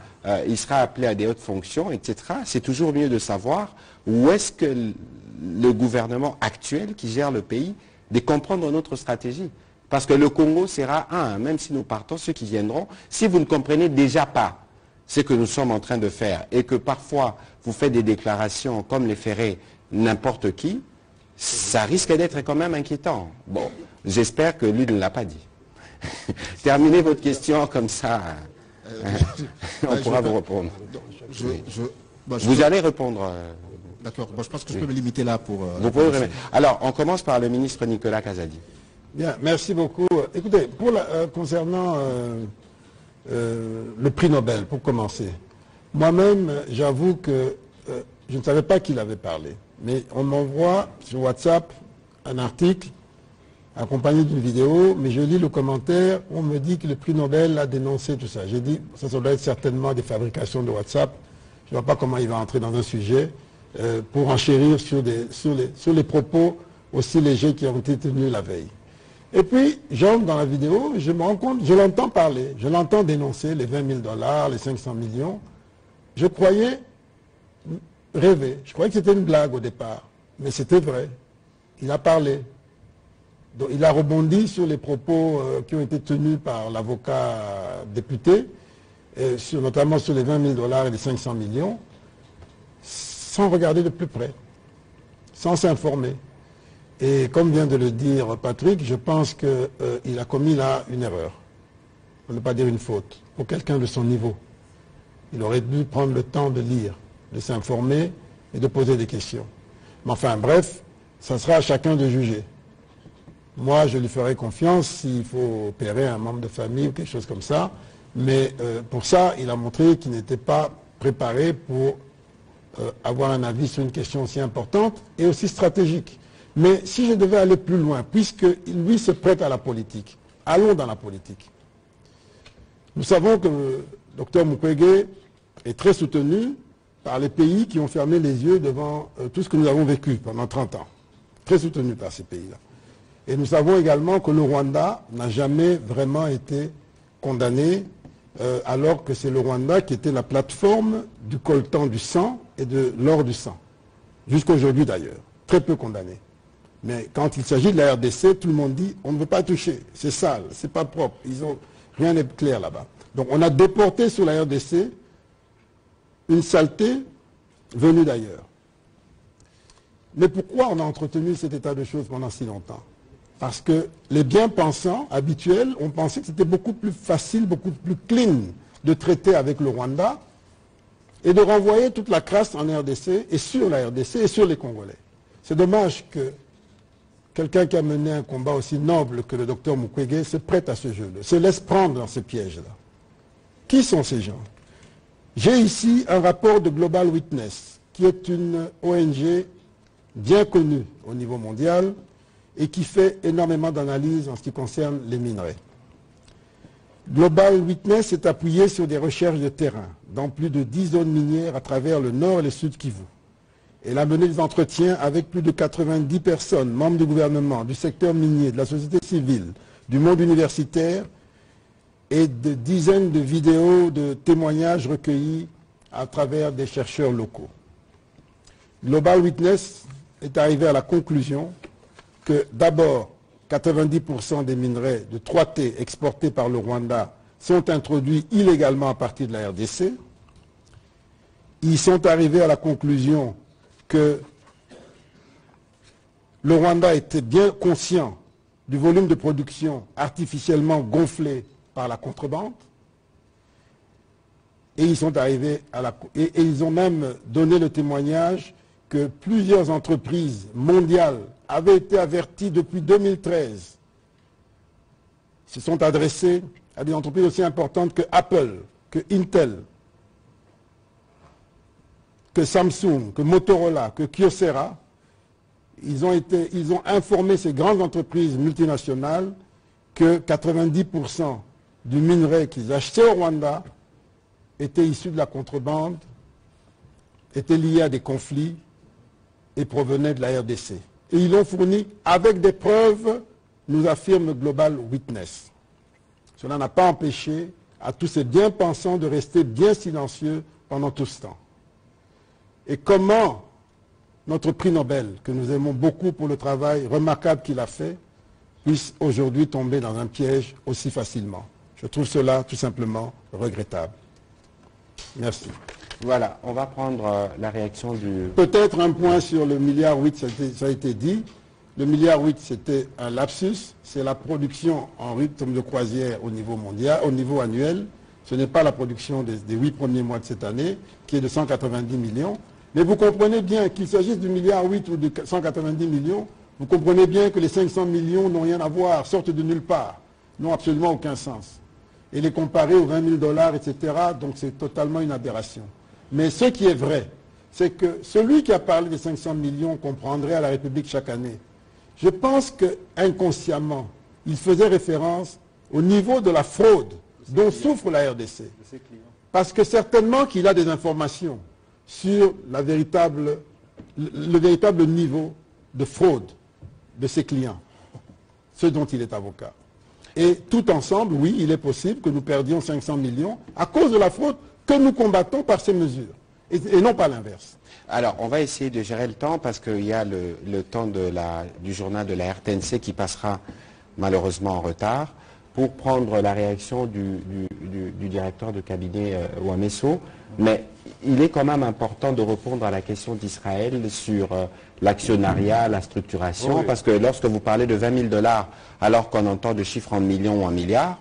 il sera appelé à des hautes fonctions, etc. C'est toujours mieux de savoir où est-ce que le gouvernement actuel qui gère le pays, de comprendre notre stratégie. Parce que le Congo sera un, même si nous partons, ceux qui viendront, si vous ne comprenez déjà pas ce que nous sommes en train de faire et que parfois vous faites des déclarations comme les ferait n'importe qui, ça risque d'être quand même inquiétant. Bon, j'espère que lui ne l'a pas dit. Terminez votre question comme ça, on pourra vous répondre. Vous allez répondre. D'accord, bon, je pense que je peux me limiter là pour... vous pouvez Alors, on commence par le ministre Nicolas Kazadi. Bien, merci beaucoup. Écoutez, concernant le prix Nobel, pour commencer, moi-même, j'avoue que je ne savais pas qu'il avait parlé, mais on m'envoie sur WhatsApp un article accompagné d'une vidéo, mais je lis le commentaire, on me dit que le prix Nobel a dénoncé tout ça. J'ai dit, ça doit être certainement des fabrications de WhatsApp, je ne vois pas comment il va entrer dans un sujet pour enchérir sur les propos aussi légers qui ont été tenus la veille. Et puis, j'entre dans la vidéo, je me rends compte, je l'entends parler, je l'entends dénoncer les 20 000 $, les 500 millions. Je croyais rêver, je croyais que c'était une blague au départ, mais c'était vrai. Il a parlé. Donc, il a rebondi sur les propos qui ont été tenus par l'avocat député, notamment sur les 20 000 $ et les 500 millions, sans regarder de plus près, sans s'informer. Et comme vient de le dire Patrick, je pense qu'il a commis là une erreur, pour ne pas dire une faute, pour quelqu'un de son niveau. Il aurait dû prendre le temps de lire, de s'informer et de poser des questions. Mais enfin, bref, ça sera à chacun de juger. Moi, je lui ferai confiance s'il faut opérer un membre de famille ou quelque chose comme ça. Mais pour ça, il a montré qu'il n'était pas préparé pour avoir un avis sur une question aussi importante et aussi stratégique. Mais si je devais aller plus loin, puisque lui se prête à la politique, allons dans la politique. Nous savons que le docteur Mukwege est très soutenu par les pays qui ont fermé les yeux devant tout ce que nous avons vécu pendant 30 ans. Très soutenu par ces pays-là. Et nous savons également que le Rwanda n'a jamais vraiment été condamné, alors que c'est le Rwanda qui était la plateforme du coltan du sang et de l'or du sang. Jusqu'à aujourd'hui d'ailleurs. Très peu condamné. Mais quand il s'agit de la RDC, tout le monde dit on ne veut pas toucher, c'est sale, c'est pas propre, rien n'est clair là-bas. Donc on a déporté sur la RDC une saleté venue d'ailleurs. Mais pourquoi on a entretenu cet état de choses pendant si longtemps? Parce que les bien-pensants habituels ont pensé que c'était beaucoup plus facile, beaucoup plus clean de traiter avec le Rwanda et de renvoyer toute la crasse en RDC et sur la RDC et sur les Congolais. C'est dommage que quelqu'un qui a mené un combat aussi noble que le docteur Mukwege se prête à ce jeu-là, se laisse prendre dans ce piège-là. Qui sont ces gens? J'ai ici un rapport de Global Witness, qui est une ONG bien connue au niveau mondial et qui fait énormément d'analyses en ce qui concerne les minerais. Global Witness est appuyé sur des recherches de terrain dans plus de 10 zones minières à travers le nord et le sud Kivu. Elle a mené des entretiens avec plus de 90 personnes, membres du gouvernement, du secteur minier, de la société civile, du monde universitaire et de dizaines de vidéos de témoignages recueillis à travers des chercheurs locaux. Global Witness est arrivé à la conclusion que d'abord 90% des minerais de 3T exportés par le Rwanda sont introduits illégalement à partir de la RDC. Ils sont arrivés à la conclusion que le Rwanda était bien conscient du volume de production artificiellement gonflé par la contrebande. Et ils sont arrivés à et ils ont même donné le témoignage que plusieurs entreprises mondiales avaient été averties depuis 2013. Se sont adressées à des entreprises aussi importantes que Apple, que Intel, que Samsung, que Motorola, que Kyocera. Ils ont informé ces grandes entreprises multinationales que 90% du minerai qu'ils achetaient au Rwanda était issu de la contrebande, était lié à des conflits et provenait de la RDC. Et ils l'ont fourni avec des preuves, nous affirme Global Witness. Cela n'a pas empêché à tous ces bien-pensants de rester bien silencieux pendant tout ce temps. Et comment notre prix Nobel, que nous aimons beaucoup pour le travail remarquable qu'il a fait, puisse aujourd'hui tomber dans un piège aussi facilement. Je trouve cela tout simplement regrettable. Merci. Voilà, on va prendre la réaction du... Peut-être un point sur le milliard 8, ça a été dit. Le milliard 8, c'était un lapsus. C'est la production en rythme de croisière au niveau mondial, au niveau annuel. Ce n'est pas la production des 8 premiers mois de cette année, qui est de 190 millions. Mais vous comprenez bien qu'il s'agisse du milliard 8 ou de 190 millions, vous comprenez bien que les 500 millions n'ont rien à voir, sortent de nulle part, n'ont absolument aucun sens. Et les comparer aux 20 000 $, etc., donc c'est totalement une aberration. Mais ce qui est vrai, c'est que celui qui a parlé des 500 millions qu'on prendrait à la République chaque année, je pense qu'inconsciemment, il faisait référence au niveau de la fraude dont souffre la RDC. Parce que certainement qu'il a des informations sur le véritable niveau de fraude de ses clients, ceux dont il est avocat. Et tout ensemble, oui, il est possible que nous perdions 500 millions à cause de la fraude que nous combattons par ces mesures, et non pas l'inverse. Alors, on va essayer de gérer le temps parce qu'il y a le temps du journal de la RTNC qui passera malheureusement en retard pour prendre la réaction du directeur de cabinet Ouamesso. Mais il est quand même important de répondre à la question d'Israël sur l'actionnariat, la structuration, oui. Parce que lorsque vous parlez de 20 000 $, alors qu'on entend de chiffres en millions ou en milliards,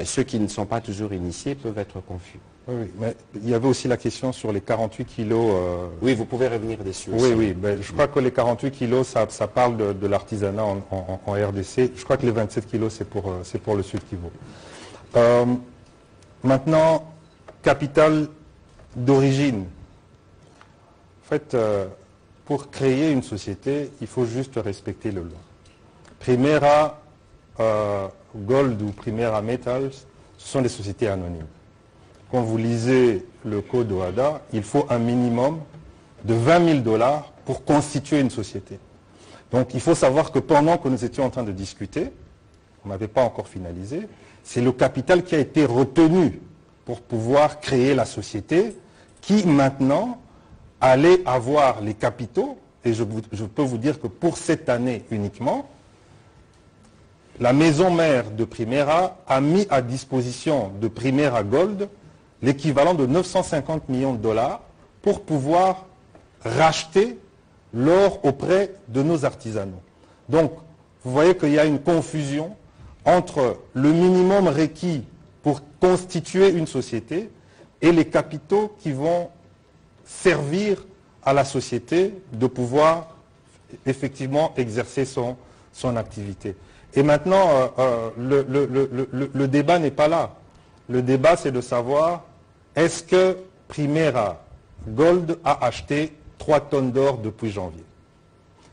ceux qui ne sont pas toujours initiés peuvent être confus. Oui, mais il y avait aussi la question sur les 48 kilos. Oui, vous pouvez revenir dessus. Oui, oui. Ben, je crois que les 48 kilos, ça parle de l'artisanat en RDC. Je crois que les 27 kilos, c'est pour le Sud Kivu. Maintenant, capital d'origine. En fait, pour créer une société, il faut juste respecter le loi. Primera Gold ou Primera Metals, ce sont des sociétés anonymes. Quand vous lisez le code OHADA, il faut un minimum de 20 000 $ pour constituer une société. Donc il faut savoir que pendant que nous étions en train de discuter, on n'avait pas encore finalisé, c'est le capital qui a été retenu pour pouvoir créer la société qui maintenant allait avoir les capitaux, et je peux vous dire que pour cette année uniquement, la maison mère de Primera a mis à disposition de Primera Gold l'équivalent de 950 millions de $ pour pouvoir racheter l'or auprès de nos artisanaux. Donc, vous voyez qu'il y a une confusion entre le minimum requis pour constituer une société et les capitaux qui vont servir à la société de pouvoir effectivement exercer son activité. Et maintenant, le débat n'est pas là. Le débat, c'est de savoir, est-ce que Primera Gold a acheté 3 tonnes d'or depuis janvier?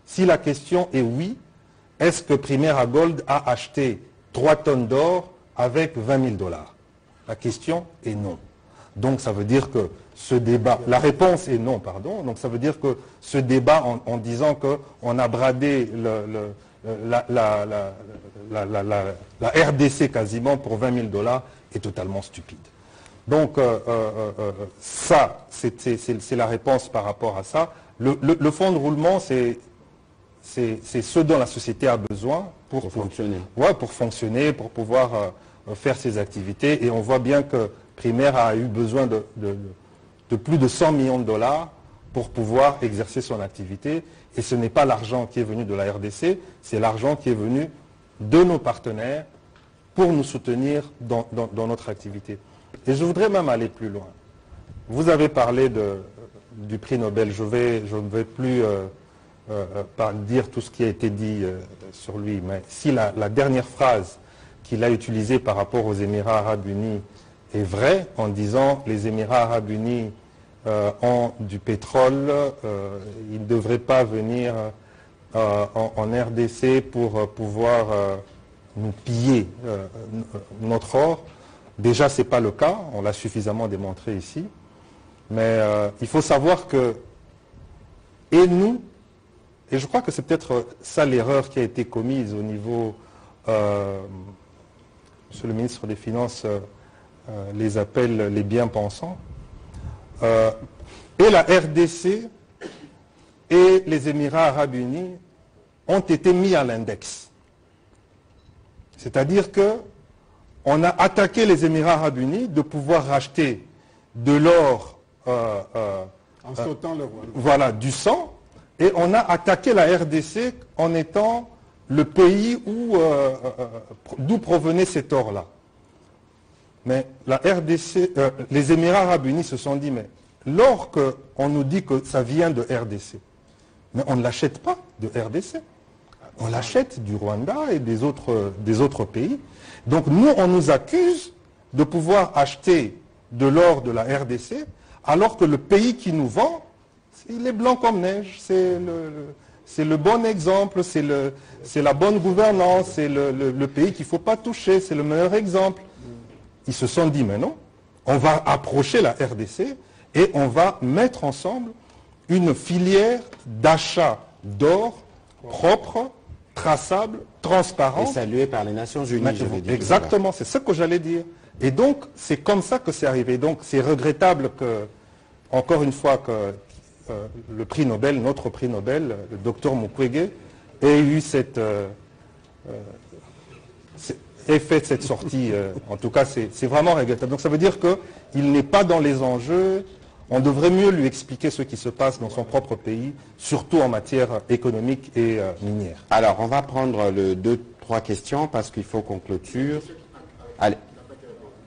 Si la question est oui, est-ce que Primera Gold a acheté 3 tonnes d'or avec 20 000 $? La question est non. Donc ça veut dire que ce débat, la réponse est non, pardon, donc ça veut dire que ce débat en disant qu'on a bradé la RDC quasiment pour 20 000 $ est totalement stupide. Donc ça, c'est la réponse par rapport à ça. Le fonds de roulement, c'est ce dont la société a besoin pour fonctionner. Ouais, pour fonctionner, pour pouvoir faire ses activités. Et on voit bien que Primera a eu besoin de plus de 100 millions de $ pour pouvoir exercer son activité. Et ce n'est pas l'argent qui est venu de la RDC, c'est l'argent qui est venu de nos partenaires pour nous soutenir dans notre activité. Et je voudrais même aller plus loin. Vous avez parlé du prix Nobel. Je ne vais plus dire tout ce qui a été dit sur lui, mais si la dernière phrase qu'il a utilisée par rapport aux Émirats Arabes Unis est vraie, en disant les Émirats Arabes Unis ont du pétrole, ils ne devraient pas venir en RDC pour pouvoir nous piller notre or. Déjà, ce n'est pas le cas, on l'a suffisamment démontré ici. Mais il faut savoir que, et nous, et je crois que c'est peut-être ça l'erreur qui a été commise au niveau, Monsieur le ministre des Finances les appelle les bien-pensants, et la RDC et les Émirats arabes unis ont été mis à l'index. C'est-à-dire qu'on a attaqué les Émirats arabes unis de pouvoir racheter de l'or en sautant le roi. Voilà, du sang, et on a attaqué la RDC en étant le pays d'où provenait cet or-là. Mais la RDC, les Émirats arabes unis se sont dit, mais l'or qu'on nous dit que ça vient de RDC, mais on ne l'achète pas de RDC. On l'achète du Rwanda et des autres pays. Donc nous, on nous accuse de pouvoir acheter de l'or de la RDC, alors que le pays qui nous vend, il est blanc comme neige. C'est le bon exemple, c'est la bonne gouvernance, c'est le pays qu'il ne faut pas toucher, c'est le meilleur exemple. Ils se sont dit, mais non, on va approcher la RDC et on va mettre ensemble une filière d'achat d'or propre, traçable, transparente. Et saluée par les Nations Unies, je l'ai dit. Exactement, c'est ce que j'allais dire. Et donc, c'est comme ça que c'est arrivé. Donc, c'est regrettable que, encore une fois, que le prix Nobel, notre prix Nobel, le docteur Mukwege, ait eu ait fait cette sortie. En tout cas, c'est vraiment regrettable. Donc, ça veut dire qu'il n'est pas dans les enjeux. On devrait mieux lui expliquer ce qui se passe dans son propre pays, surtout en matière économique et minière. Alors, on va prendre 2-3 questions parce qu'il faut qu'on clôture. Allez.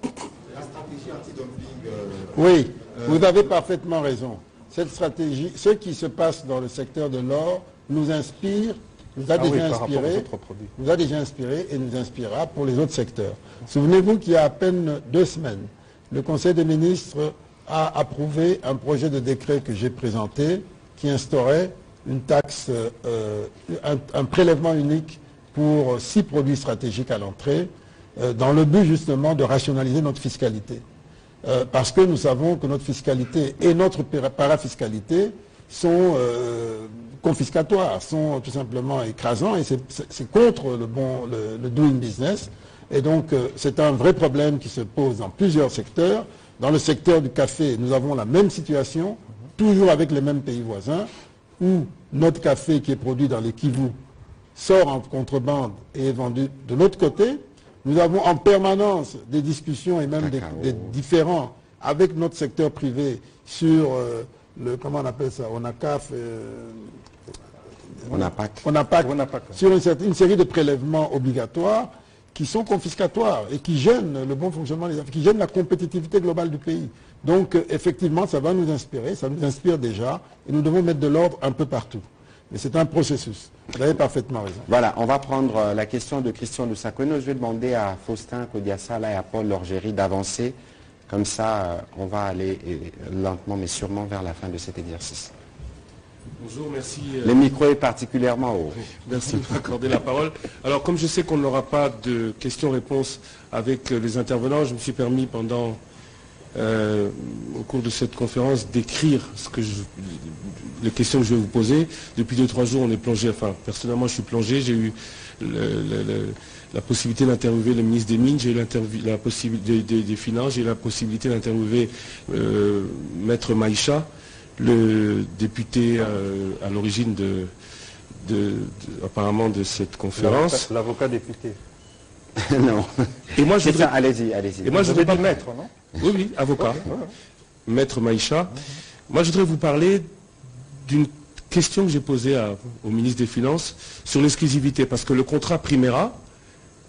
La stratégie anti-dumping. Oui, vous avez parfaitement raison. Cette stratégie, ce qui se passe dans le secteur de l'or nous inspire, nous a déjà inspiré et nous inspirera pour les autres secteurs. Souvenez-vous qu'il y a à peine 2 semaines, le Conseil des ministres a approuvé un projet de décret que j'ai présenté qui instaurait une taxe, un prélèvement unique pour 6 produits stratégiques à l'entrée, dans le but justement de rationaliser notre fiscalité. Parce que nous savons que notre fiscalité et notre parafiscalité sont confiscatoires, sont tout simplement écrasants et c'est contre le doing business. Et donc c'est un vrai problème qui se pose dans plusieurs secteurs. Dans le secteur du café, nous avons la même situation, toujours avec les mêmes pays voisins, où notre café qui est produit dans les Kivu sort en contrebande et est vendu de l'autre côté. Nous avons en permanence des discussions et même des différends avec notre secteur privé sur comment on appelle ça, ONAPAC, sur une série de prélèvements obligatoires qui sont confiscatoires et qui gênent le bon fonctionnement des affaires, qui gênent la compétitivité globale du pays. Donc effectivement, ça va nous inspirer, ça nous inspire déjà, et nous devons mettre de l'ordre un peu partout. Mais c'est un processus. Vous avez parfaitement raison. Voilà, on va prendre la question de Christian Lusakono. Je vais demander à Faustin Kodiassala et à Paul Lorgéry d'avancer. Comme ça, on va aller lentement mais sûrement vers la fin de cet exercice. Bonjour, merci. Le micro est particulièrement haut. Merci de m'accorder la parole. Alors, comme je sais qu'on n'aura pas de questions-réponses avec les intervenants, je me suis permis pendant, au cours de cette conférence, d'écrire les questions que je vais vous poser. Depuis 2-3 jours, on est plongé, enfin, personnellement, je suis plongé. J'ai eu la possibilité d'interviewer le ministre des Mines, j'ai eu la possibilité des Finances, j'ai eu la possibilité d'interviewer Maître Maïcha, le député à l'origine apparemment de cette conférence. L'avocat député. Non. Et moi, je voudrais... Allez-y. Et moi, je voudrais dire maître, non? Oui, avocat. Okay. Maître Maïcha. Moi, je voudrais vous parler d'une question que j'ai posée au ministre des Finances sur l'exclusivité. Parce que le contrat Primera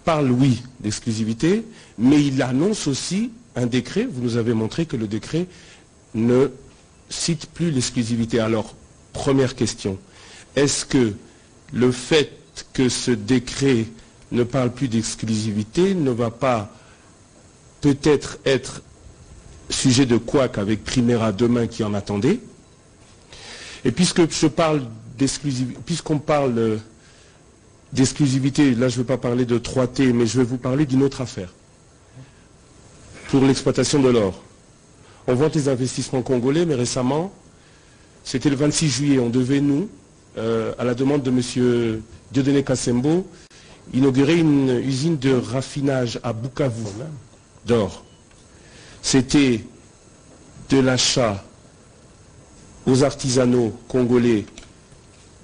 parle, oui, d'exclusivité, mais il annonce aussi un décret. Vous nous avez montré que le décret ne cite plus l'exclusivité. Alors, première question, est-ce que le fait que ce décret ne parle plus d'exclusivité ne va pas peut-être être sujet de couac avec Primera demain qui en attendait? Et puisque je parle d'exclusivité, puisqu'on parle d'exclusivité, là je ne veux pas parler de 3T, mais je vais vous parler d'une autre affaire. Pour l'exploitation de l'or. On vante les investissements congolais, mais récemment, c'était le 26 juillet, on devait nous, à la demande de M. Dieudonné Kassembo, inaugurer une usine de raffinage à Bukavu d'or. C'était de l'achat aux artisanaux congolais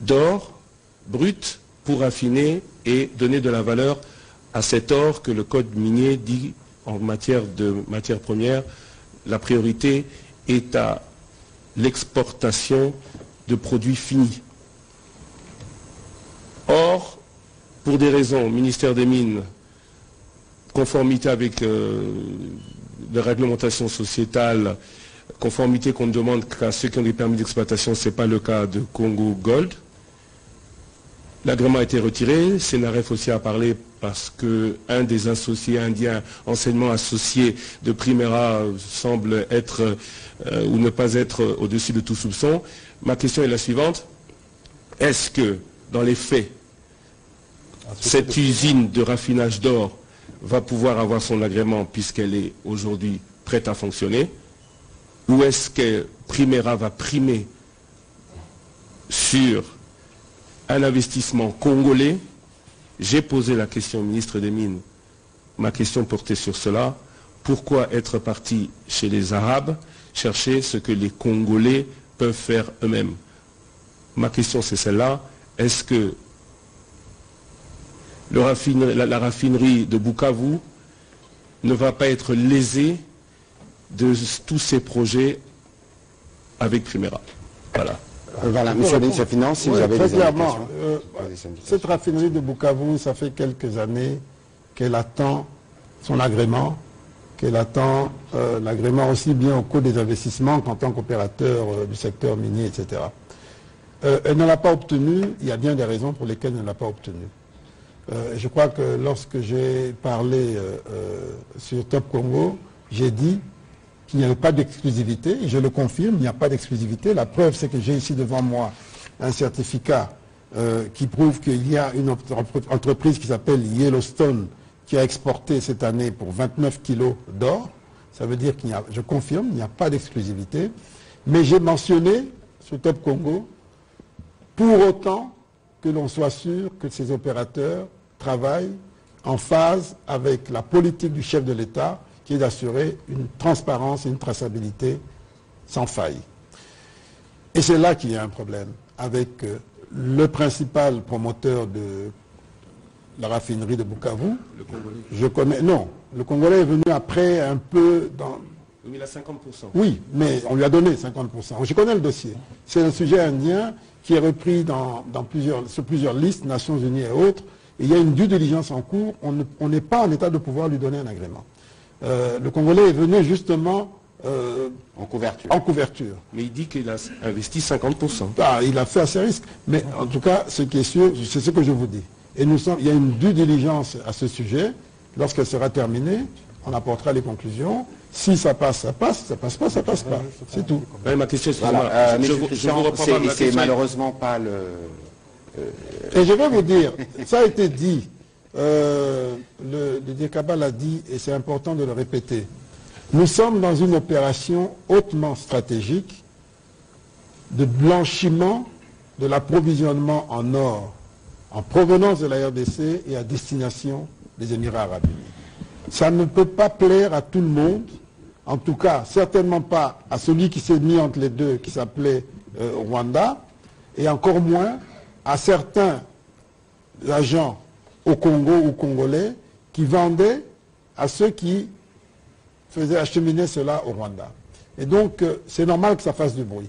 d'or brut pour raffiner et donner de la valeur à cet or que le code minier dit en matière de matières premières, la priorité est à l'exportation de produits finis. Or, pour des raisons, ministère des Mines, conformité avec la réglementation sociétale, conformité qu'on ne demande qu'à ceux qui ont des permis d'exploitation, ce n'est pas le cas de Congo Gold. L'agrément a été retiré, Sénaref aussi a parlé parce qu'un des associés indiens, anciennement associé de Primera, semble être ou ne pas être au-dessus de tout soupçon. Ma question est la suivante. Est-ce que, dans les faits, cette usine de raffinage d'or va pouvoir avoir son agrément puisqu'elle est aujourd'hui prête à fonctionner? Ou est-ce que Primera va primer sur un investissement congolais? J'ai posé la question au ministre des Mines. Ma question portait sur cela. Pourquoi être parti chez les Arabes chercher ce que les Congolais peuvent faire eux-mêmes? Ma question c'est celle-là. Est-ce que la raffinerie de Bukavu ne va pas être lésée de tous ces projets avec Primera? Voilà. Voilà, monsieur le ministre des Finances, si vous avez des clairement, indications. cette raffinerie de Bukavu, ça fait quelques années qu'elle attend son agrément, qu'elle attend l'agrément aussi bien au cours des investissements qu'en tant qu'opérateur du secteur minier, etc. Elle ne l'a pas obtenu, il y a bien des raisons pour lesquelles elle ne l'a pas obtenu. Je crois que lorsque j'ai parlé sur Top Congo, j'ai dit qu'il n'y avait pas d'exclusivité, et je le confirme, il n'y a pas d'exclusivité. La preuve, c'est que j'ai ici devant moi un certificat qui prouve qu'il y a une entreprise qui s'appelle Yellowstone qui a exporté cette année pour 29 kilos d'or. Ça veut dire qu'il y a, je confirme, il n'y a pas d'exclusivité. Mais j'ai mentionné sur Top Congo, pour autant que l'on soit sûr que ces opérateurs travaillent en phase avec la politique du chef de l'État, qui est d'assurer une transparence et une traçabilité sans faille. Et c'est là qu'il y a un problème avec le principal promoteur de la raffinerie de Bukavu. Le Congolais. Je connais, non, le Congolais est venu après un peu dans... Il a 50%. Oui, mais on lui a donné 50%. Je connais le dossier. C'est un sujet indien qui est repris sur plusieurs listes, Nations Unies et autres. Et il y a une due diligence en cours. On n'est pas en état de pouvoir lui donner un agrément. Le Congolais est venu justement En couverture. en couverture. Mais il dit qu'il a investi 50%. Ah, il a fait assez risque. Mais en tout cas, ce qui est sûr, c'est ce que je vous dis. Et il y a une due diligence à ce sujet. Lorsqu'elle sera terminée, on apportera les conclusions. Si ça passe, ça passe. Ça passe pas, ça passe pas. C'est tout. Ouais, ma question, Voilà, je monsieur vous Christian, reprends ma c'est question. malheureusement pas le... Et je vais vous dire, ça a été dit, le Diakaba l'a dit, et c'est important de le répéter. Nous sommes dans une opération hautement stratégique de blanchiment de l'approvisionnement en or en provenance de la RDC et à destination des Émirats arabes unis. Ça ne peut pas plaire à tout le monde, en tout cas certainement pas à celui qui s'est mis entre les deux, qui s'appelait Rwanda, et encore moins à certains agents au Congo ou congolais qui vendaient à ceux qui faisaient acheminer cela au Rwanda. Et donc c'est normal que ça fasse du bruit,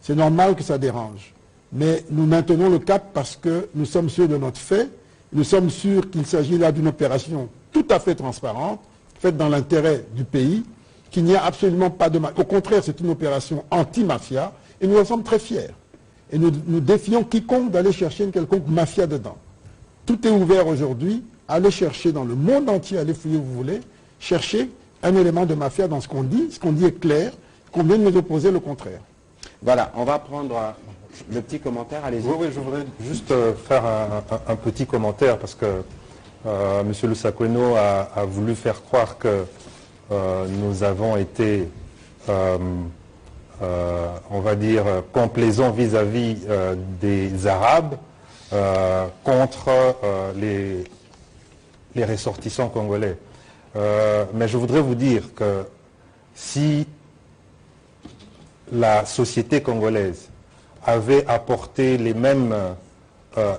c'est normal que ça dérange. Mais nous maintenons le cap parce que nous sommes sûrs de notre fait, nous sommes sûrs qu'il s'agit là d'une opération tout à fait transparente, faite dans l'intérêt du pays, qu'il n'y a absolument pas de... Au contraire, c'est une opération anti-mafia, et nous en sommes très fiers. Et nous défions quiconque d'aller chercher une quelconque mafia dedans. Tout est ouvert aujourd'hui, allez chercher dans le monde entier, allez fouiller où vous voulez, chercher un élément de mafia dans ce qu'on dit est clair, qu'on vient de nous opposer le contraire. Voilà, on va prendre Le petit commentaire, allez-y. Oui, je voudrais juste faire un petit commentaire parce que M. Lusakweno a voulu faire croire que nous avons été, on va dire, complaisants vis-à-vis des Arabes contre les ressortissants congolais. Mais je voudrais vous dire que si la société congolaise avait apporté les mêmes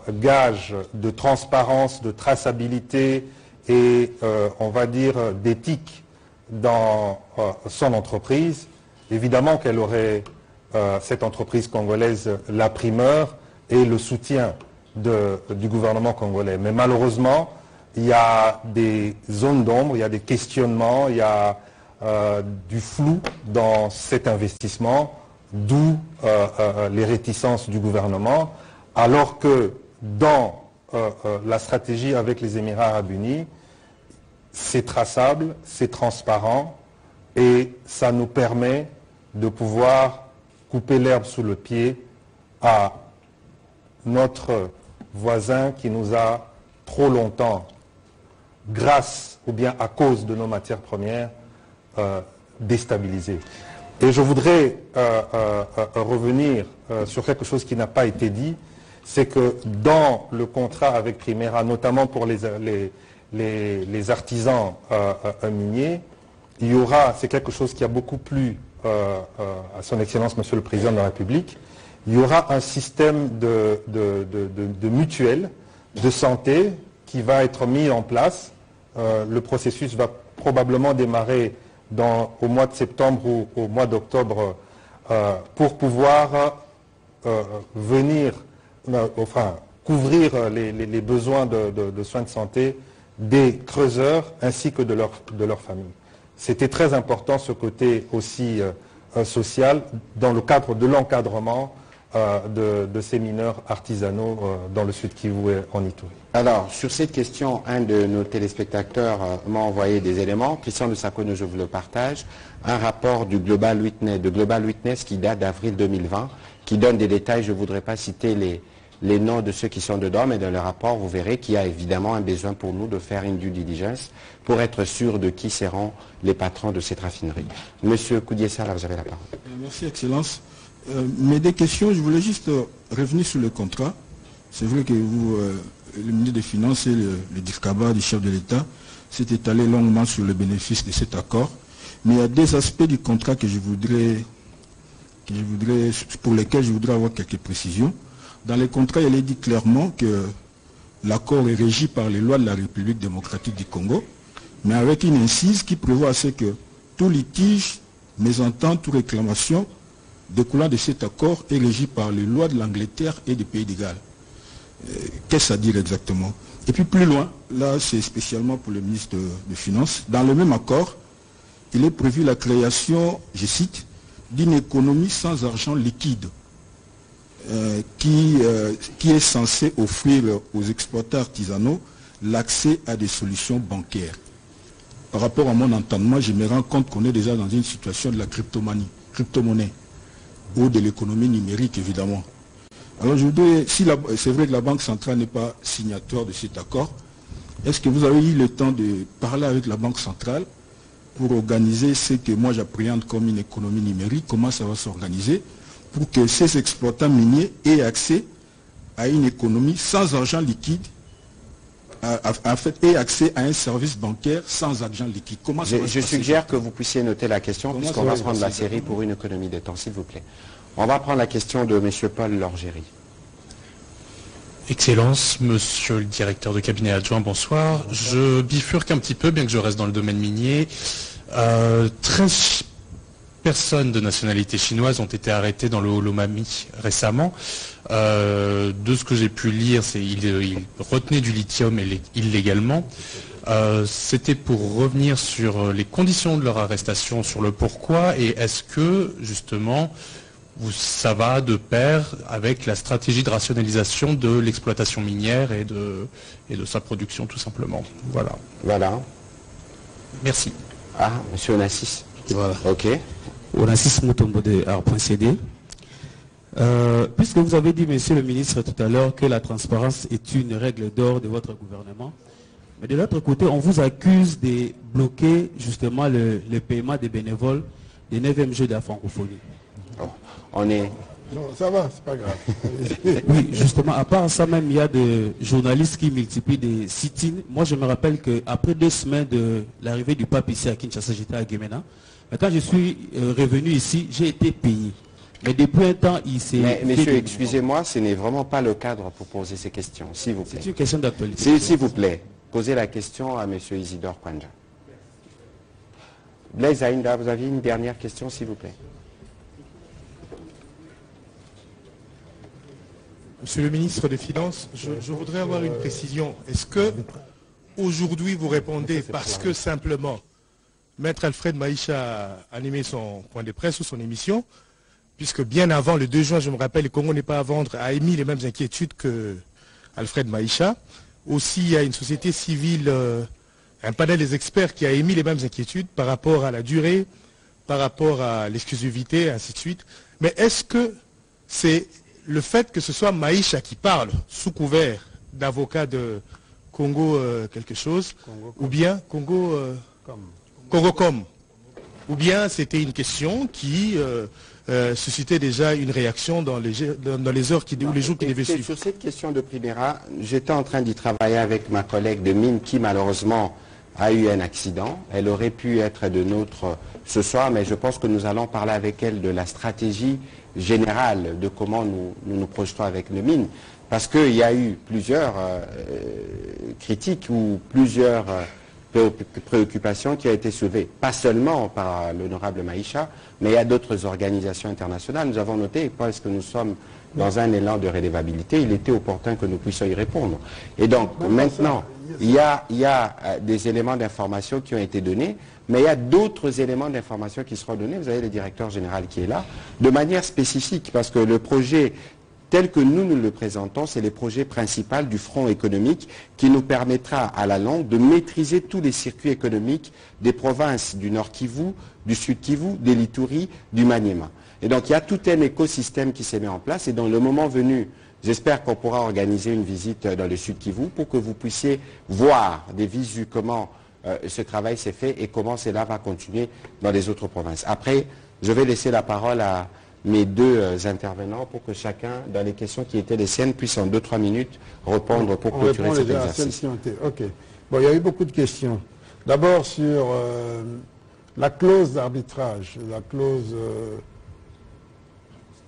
gages de transparence, de traçabilité et, on va dire, d'éthique dans son entreprise, évidemment qu'elle aurait, cette entreprise congolaise, la primeur et le soutien du gouvernement congolais. Mais malheureusement, il y a des zones d'ombre, il y a des questionnements, il y a du flou dans cet investissement, d'où les réticences du gouvernement, alors que dans la stratégie avec les Émirats arabes unis, c'est traçable, c'est transparent et ça nous permet de pouvoir couper l'herbe sous le pied à notre voisin qui nous a trop longtemps, grâce ou bien à cause de nos matières premières, déstabilisés. Et je voudrais revenir sur quelque chose qui n'a pas été dit, c'est que dans le contrat avec Primera, notamment pour les artisans miniers, il y aura, c'est quelque chose qui a beaucoup plu à son Excellence Monsieur le Président de la République, il y aura un système de mutuelle de santé qui va être mis en place. Le processus va probablement démarrer au mois de septembre ou au mois d'octobre pour pouvoir venir, enfin, couvrir les besoins de soins de santé des creuseurs ainsi que de leur famille. C'était très important ce côté aussi social dans le cadre de l'encadrement de ces mineurs artisanaux dans le Sud Kivu et en Ituri. Alors, sur cette question, un de nos téléspectateurs m'a envoyé des éléments. Christian Lusakweno, je vous le partage. Un rapport de Global Witness qui date d'avril 2020, qui donne des détails. Je ne voudrais pas citer les noms de ceux qui sont dedans, mais dans le rapport, vous verrez qu'il y a évidemment un besoin pour nous de faire une due diligence pour être sûr de qui seront les patrons de cette raffinerie. Monsieur Koudiessa, là, vous avez la parole. Merci, Excellence. Mes deux questions, je voulais juste revenir sur le contrat. C'est vrai que vous, le ministre des Finances et le DIRCABA du chef de l'État s'est étalé longuement sur le bénéfice de cet accord. Mais il y a des aspects du contrat pour lesquels je voudrais avoir quelques précisions. Dans les contrats, il est dit clairement que l'accord est régi par les lois de la République démocratique du Congo, mais avec une incise qui prévoit à ce que tout litige, mésentente ou réclamation découlant de cet accord est régi par les lois de l'Angleterre et des pays d'égal. Qu'est-ce à dire exactement? Et puis plus loin, là c'est spécialement pour le ministre des Finances, dans le même accord, il est prévu la création, je cite, d'une économie sans argent liquide qui est censée offrir aux exploitants artisanaux l'accès à des solutions bancaires. Par rapport à mon entendement, je me rends compte qu'on est déjà dans une situation de la crypto-monnaie ou de l'économie numérique, évidemment. Alors je voudrais, c'est vrai que la Banque centrale n'est pas signature de cet accord, est-ce que vous avez eu le temps de parler avec la Banque centrale pour organiser ce que moi j'appréhende comme une économie numérique, comment ça va s'organiser pour que ces exploitants miniers aient accès à une économie sans argent liquide, en fait, aient accès à un service bancaire sans argent liquide. Comment ça va se passer? Je suggère que vous puissiez noter la question, puisqu'on va prendre la série pour une économie de temps, s'il vous plaît. On va prendre la question de M. Paul Lorgéry. Excellence, monsieur le directeur de cabinet adjoint, bonsoir. Je bifurque un petit peu, bien que je reste dans le domaine minier. 13 personnes de nationalité chinoise ont été arrêtées dans le Holomami récemment. De ce que j'ai pu lire, ils retenaient du lithium illégalement. C'était pour revenir sur les conditions de leur arrestation, sur le pourquoi, et est-ce que, justement, ça va de pair avec la stratégie de rationalisation de l'exploitation minière et de sa production, tout simplement. Voilà. Voilà. Merci. Ah, monsieur Onassis. Voilà. Ok. Onassis Mutombo de R.CD. Puisque vous avez dit, monsieur le ministre, tout à l'heure, que la transparence est une règle d'or de votre gouvernement, mais de l'autre côté, on vous accuse de bloquer justement le paiement des bénévoles des 9e Jeux de la francophonie. Oh, on est... Non, ça va, c'est pas grave. Oui, justement, à part ça même, il y a des journalistes qui multiplient des sit-ins. Moi, je me rappelle qu'après 2 semaines de l'arrivée du pape ici à Kinshasa, j'étais à Guémena. Mais quand je suis revenu ici, j'ai été payé. Mais depuis un temps, il s'est... Mais monsieur, excusez-moi, ce n'est vraiment pas le cadre pour poser ces questions, s'il vous plaît. C'est une question d'actualité. S'il vous plaît, posez la question à monsieur Isidore Kwanja. Blaise Aïnda, vous aviez une dernière question, s'il vous plaît. Monsieur le ministre des Finances, je voudrais avoir une précision. Est-ce que aujourd'hui vous répondez parce que simplement Maître Alfred Maïcha a animé son point de presse ou son émission, puisque bien avant le 2 juin, je me rappelle, le Congo n'est pas à vendre, a émis les mêmes inquiétudes que Alfred Maïcha. Aussi, il y a une société civile, un panel des experts qui a émis les mêmes inquiétudes par rapport à la durée, par rapport à l'exclusivité, ainsi de suite. Mais est-ce que c'est le fait que ce soit Maïcha qui parle sous couvert d'avocat de Congo quelque chose, ou bien Congo.com, ou bien c'était une question qui suscitait déjà une réaction dans les heures ou les jours qui devaient suivre. Sur cette question de Primera, j'étais en train d'y travailler avec ma collègue de mine qui malheureusement a eu un accident. Elle aurait pu être de nôtre ce soir, mais je pense que nous allons parler avec elle de la stratégie générale de comment nous projetons avec le mine. Parce qu'il y a eu plusieurs critiques ou plusieurs préoccupations qui ont été soulevées, pas seulement par l'honorable Maïcha, mais il y a d'autres organisations internationales. Nous avons noté, parce que nous sommes dans un élan de redevabilité, il était opportun que nous puissions y répondre. Et donc, maintenant, il y a des éléments d'information qui ont été donnés, mais il y a d'autres éléments d'information qui seront donnés. Vous avez le directeur général qui est là, de manière spécifique, parce que le projet tel que nous le présentons, c'est le projet principal du front économique qui nous permettra à la longue de maîtriser tous les circuits économiques des provinces du Nord Kivu, du Sud Kivu, des Lituri, du Maniema. Et donc il y a tout un écosystème qui s'est mis en place et dans le moment venu, j'espère qu'on pourra organiser une visite dans le Sud Kivu pour que vous puissiez voir des visus comment ce travail s'est fait et comment cela va continuer dans les autres provinces. Après, je vais laisser la parole à mes 2 intervenants pour que chacun, dans les questions qui étaient les siennes, puisse en 2-3 minutes répondre pour clôturer cet exercice. Ok. Bon, il y a eu beaucoup de questions. D'abord sur la clause d'arbitrage. La clause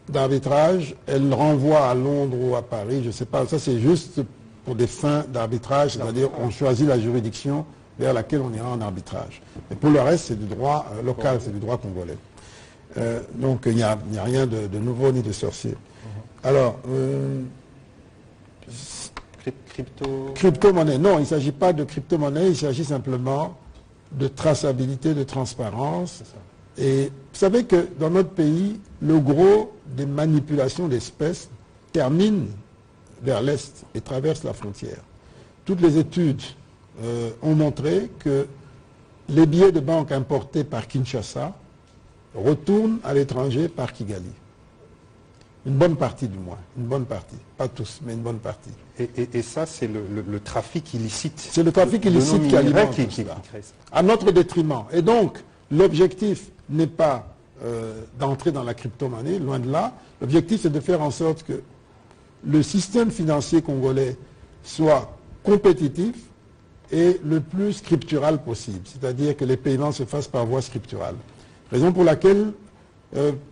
d'arbitrage, elle renvoie à Londres ou à Paris, je ne sais pas. Ça, c'est juste pour des fins d'arbitrage, c'est-à-dire qu'on choisit la juridiction vers laquelle on ira en arbitrage. Et pour le reste, c'est du droit local, c'est du droit congolais. Donc il n'y a rien de nouveau ni de sorcier. Alors, crypto-monnaie, non, il ne s'agit pas de crypto-monnaie, il s'agit simplement de traçabilité, de transparence. Et vous savez que dans notre pays, le gros des manipulations d'espèces termine vers l'Est et traverse la frontière. Toutes les études ont montré que les billets de banque importés par Kinshasa retournent à l'étranger par Kigali. Une bonne partie du moins, une bonne partie. Pas tous, mais une bonne partie. Et ça, c'est le trafic illicite. C'est le trafic illicite qui alimente tout cela, à notre détriment. Et donc, l'objectif n'est pas d'entrer dans la crypto-monnaie, loin de là. L'objectif, c'est de faire en sorte que le système financier congolais soit compétitif et le plus scriptural possible. C'est-à-dire que les paiements se fassent par voie scripturale. Raison pour laquelle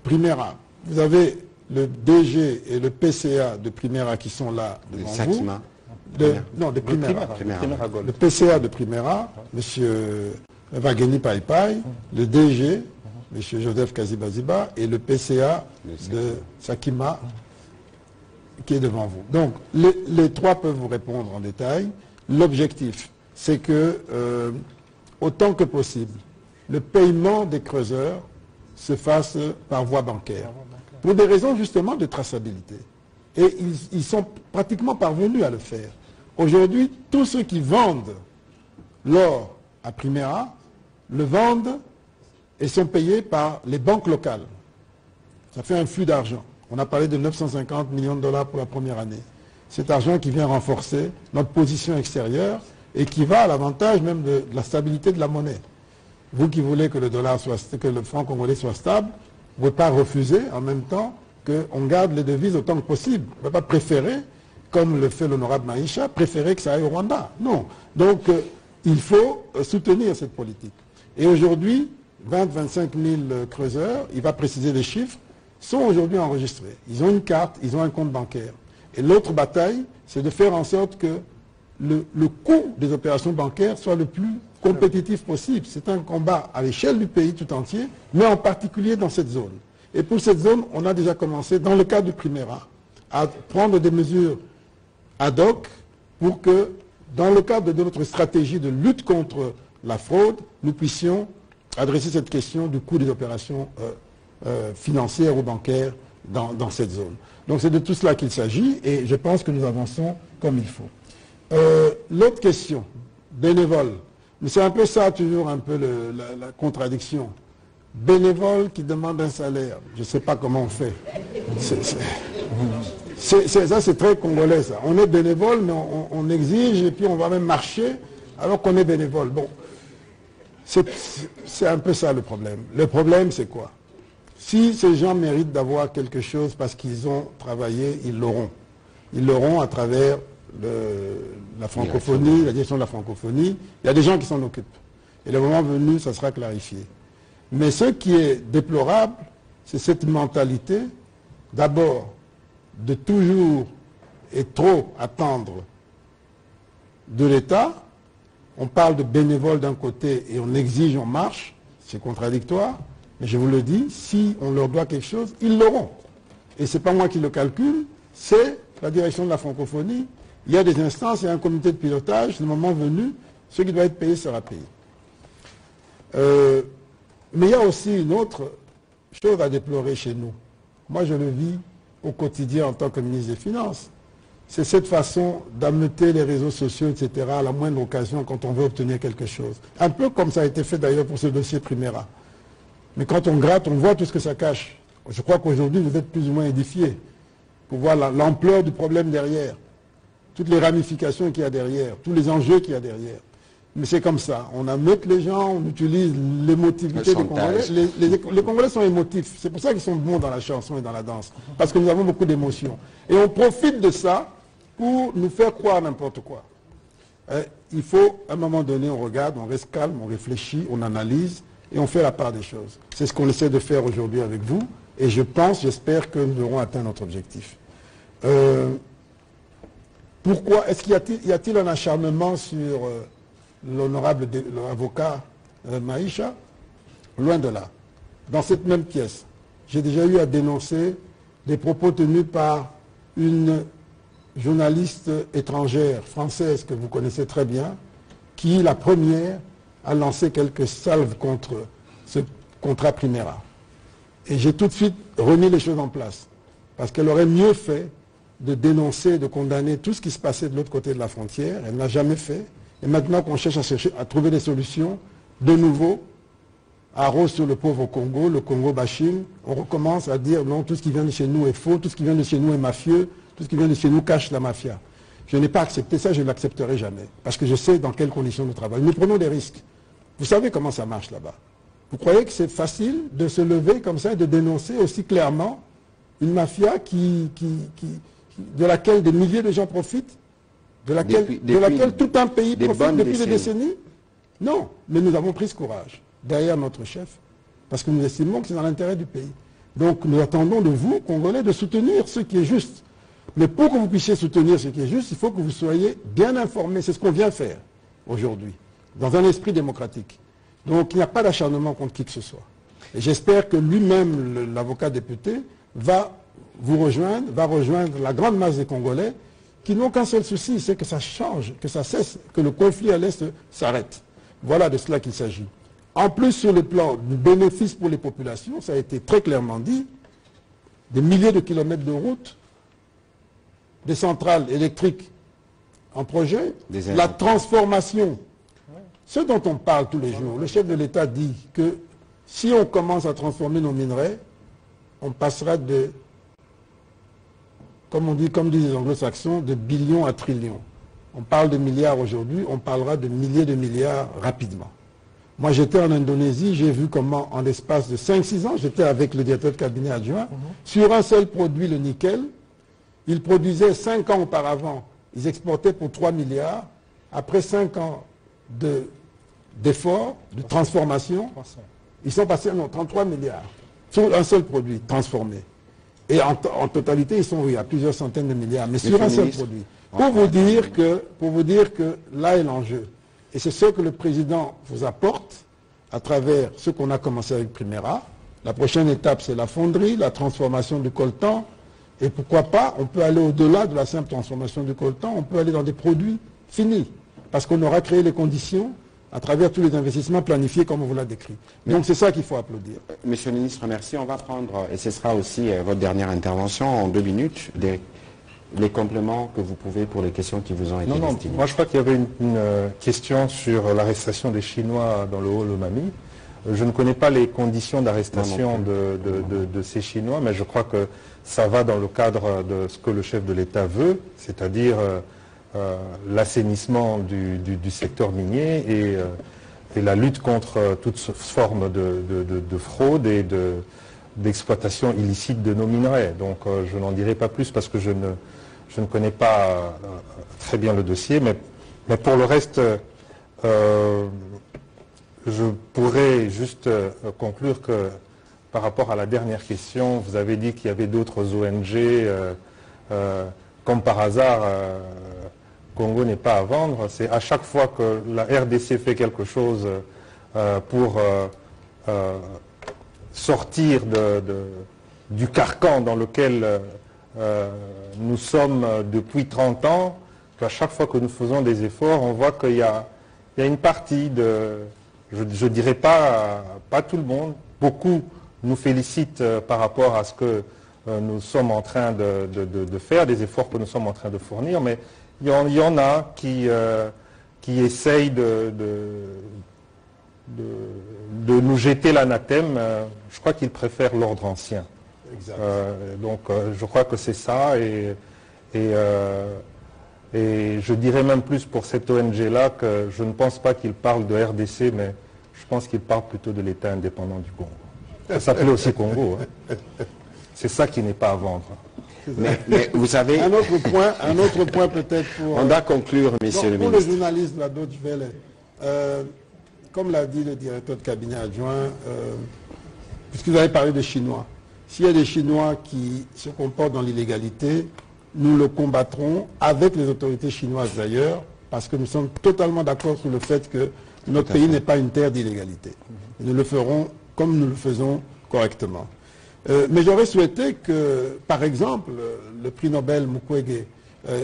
Primera, vous avez le DG et le PCA de Primera qui sont là devant vous. Non, de Primera. Le PCA de Primera, M. Vageni Paipai, le DG, M. Joseph Kazibaziba, et le PCA de Sakima qui est devant vous. Donc, les 3 peuvent vous répondre en détail. L'objectif, c'est que, autant que possible, le paiement des creuseurs se fasse par voie bancaire, pour des raisons justement de traçabilité. Et ils sont pratiquement parvenus à le faire. Aujourd'hui, tous ceux qui vendent l'or à Primera le vendent et sont payés par les banques locales. Ça fait un flux d'argent. On a parlé de 950 millions de dollars pour la première année. Cet argent qui vient renforcer notre position extérieure et qui va à l'avantage même de la stabilité de la monnaie. Vous qui voulez que le franc congolais soit stable, vous ne pouvez pas refuser en même temps qu'on garde les devises autant que possible. On ne peut pas préférer, comme le fait l'honorable Maïcha, préférer que ça aille au Rwanda. Non. Donc, il faut soutenir cette politique. Et aujourd'hui, 20-25 000 creuseurs, il va préciser les chiffres, sont aujourd'hui enregistrés. Ils ont une carte, ils ont un compte bancaire. Et l'autre bataille, c'est de faire en sorte que le coût des opérations bancaires soit le plus compétitif possible. C'est un combat à l'échelle du pays tout entier, mais en particulier dans cette zone. Et pour cette zone, on a déjà commencé, dans le cadre du Primera, à prendre des mesures ad hoc pour que, dans le cadre de notre stratégie de lutte contre la fraude, nous puissions adresser cette question du coût des opérations financières ou bancaires dans cette zone. Donc c'est de tout cela qu'il s'agit et je pense que nous avançons comme il faut. L'autre question, bénévole. Mais c'est un peu ça, toujours un peu la contradiction. Bénévole qui demande un salaire. Je ne sais pas comment on fait. Ça, c'est très congolais, ça. On est bénévole, mais on exige et puis on va même marcher alors qu'on est bénévole. Bon, c'est un peu ça le problème. Le problème, c'est quoi? Si ces gens méritent d'avoir quelque chose parce qu'ils ont travaillé, ils l'auront. Ils l'auront à travers la francophonie, la direction de la francophonie. Il y a des gens qui s'en occupent. Et le moment venu, ça sera clarifié. Mais ce qui est déplorable, c'est cette mentalité, d'abord, de toujours et trop attendre de l'État. On parle de bénévoles d'un côté et on exige, on marche. C'est contradictoire. Mais je vous le dis, si on leur doit quelque chose, ils l'auront. Et ce n'est pas moi qui le calcule, c'est la direction de la francophonie. Il y a des instances, il y a un comité de pilotage. Le moment venu, ce qui doit être payé sera payé. Mais il y a aussi une autre chose à déplorer chez nous. Moi, je le vis au quotidien en tant que ministre des Finances. C'est cette façon d'ameuter les réseaux sociaux, etc., à la moindre occasion quand on veut obtenir quelque chose. Un peu comme ça a été fait d'ailleurs pour ce dossier Primera. Mais quand on gratte, on voit tout ce que ça cache. Je crois qu'aujourd'hui, vous êtes plus ou moins édifiés pour voir l'ampleur du problème derrière, toutes les ramifications qu'il y a derrière, tous les enjeux qu'il y a derrière. Mais c'est comme ça. On ameute les gens, on utilise l'émotivité des Congolais. Les Congolais sont émotifs. C'est pour ça qu'ils sont bons dans la chanson et dans la danse. Parce que nous avons beaucoup d'émotions. Et on profite de ça pour nous faire croire n'importe quoi. Il faut, à un moment donné, on regarde, on reste calme, on réfléchit, on analyse et on fait la part des choses. C'est ce qu'on essaie de faire aujourd'hui avec vous. Et je pense, j'espère que nous aurons atteint notre objectif. Pourquoi? Est-ce qu'il y a-t-il un acharnement sur l'honorable avocat Maïcha? Loin de là. Dans cette même pièce, j'ai déjà eu à dénoncer des propos tenus par une journaliste étrangère, française, que vous connaissez très bien, qui, la première, a lancé quelques salves contre ce contrat Primera. Et j'ai tout de suite remis les choses en place. Parce qu'elle aurait mieux fait de dénoncer, de condamner tout ce qui se passait de l'autre côté de la frontière. Elle ne l'a jamais fait. Et maintenant qu'on cherche à trouver des solutions, de nouveau, arrose sur le pauvre Congo, le Congo bashing, on recommence à dire non, tout ce qui vient de chez nous est faux, tout ce qui vient de chez nous est mafieux, tout ce qui vient de chez nous cache la mafia. Je n'ai pas accepté ça, je ne l'accepterai jamais. Parce que je sais dans quelles conditions nous travaillons. Nous prenons des risques. Vous savez comment ça marche là-bas. Vous croyez que c'est facile de se lever comme ça et de dénoncer aussi clairement une mafia de laquelle des milliers de gens profitent, de laquelle tout un pays profite depuis des décennies? Non, mais nous avons pris ce courage derrière notre chef, parce que nous estimons que c'est dans l'intérêt du pays. Donc nous attendons de vous, Congolais, de soutenir ce qui est juste. Mais pour que vous puissiez soutenir ce qui est juste, il faut que vous soyez bien informés. C'est ce qu'on vient faire aujourd'hui, dans un esprit démocratique. Donc il n'y a pas d'acharnement contre qui que ce soit. Et j'espère que lui-même, l'avocat député, va vous rejoindre, va rejoindre la grande masse des Congolais qui n'ont qu'un seul souci, c'est que ça change, que ça cesse, que le conflit à l'Est s'arrête. Voilà de cela qu'il s'agit. En plus, sur le plan du bénéfice pour les populations, ça a été très clairement dit, des milliers de kilomètres de routes, des centrales électriques en projet, la transformation. Ce dont on parle tous les jours, le chef de l'État dit que si on commence à transformer nos minerais, on passera de comme on dit, comme disent les anglo-saxons, de billions à trillions. On parle de milliards aujourd'hui, on parlera de milliers de milliards rapidement. Moi, j'étais en Indonésie, j'ai vu comment, en l'espace de 5-6 ans, j'étais avec le directeur de cabinet adjoint, sur un seul produit, le nickel, ils produisaient 5 ans auparavant, ils exportaient pour 3 milliards, après 5 ans d'efforts, de transformation, ils sont passés à 33 milliards, sur un seul produit transformé. Et en totalité, ils sont à plusieurs centaines de milliards, mais sur un seul produit. Pour vous dire que là est l'enjeu. Et c'est ce que le président vous apporte à travers ce qu'on a commencé avec Primera. La prochaine étape, c'est la fonderie, la transformation du coltan. Et pourquoi pas, on peut aller au-delà de la simple transformation du coltan, on peut aller dans des produits finis. Parce qu'on aura créé les conditions à travers tous les investissements planifiés comme on vous l'a décrit. Donc c'est ça qu'il faut applaudir. Monsieur le ministre, merci. On va prendre, et ce sera aussi votre dernière intervention en 2 minutes, les compléments que vous pouvez pour les questions qui vous ont été destinées. Moi je crois qu'il y avait une question sur l'arrestation des Chinois dans le Haut Lomami. Je ne connais pas les conditions d'arrestation de ces Chinois, mais je crois que ça va dans le cadre de ce que le chef de l'État veut, c'est-à-dire l'assainissement du secteur minier et la lutte contre toute forme de fraude et d'exploitation illicite de nos minerais. Donc je n'en dirai pas plus parce que je ne connais pas très bien le dossier, mais pour le reste, je pourrais juste conclure que par rapport à la dernière question, vous avez dit qu'il y avait d'autres ONG, comme par hasard, Congo n'est pas à vendre. C'est à chaque fois que la RDC fait quelque chose pour sortir du carcan dans lequel nous sommes depuis 30 ans, qu'à chaque fois que nous faisons des efforts, on voit qu'il y a une partie je dirais pas tout le monde, beaucoup nous félicitent par rapport à ce que nous sommes en train de faire, des efforts que nous sommes en train de fournir, mais il y en a qui essayent de nous jeter l'anathème. Je crois qu'ils préfèrent l'ordre ancien. Donc je crois que c'est ça et je dirais même plus pour cette ONG-là que je ne pense pas qu'il parle de RDC, mais je pense qu'il parle plutôt de l'État indépendant du Congo. Ça s'appelait aussi Congo. Hein. C'est ça qui n'est pas à vendre. Mais vous savez... Un autre point peut-être pour... On doit conclure, messieurs le ministre. Pour le journaliste de la Deutsche Welle, comme l'a dit le directeur de cabinet adjoint, puisque vous avez parlé de Chinois, s'il y a des Chinois qui se comportent dans l'illégalité, nous le combattrons avec les autorités chinoises d'ailleurs, parce que nous sommes totalement d'accord sur le fait que notre pays n'est pas une terre d'illégalité. Nous le ferons comme nous le faisons correctement. Mais j'aurais souhaité que, par exemple, le prix Nobel Mukwege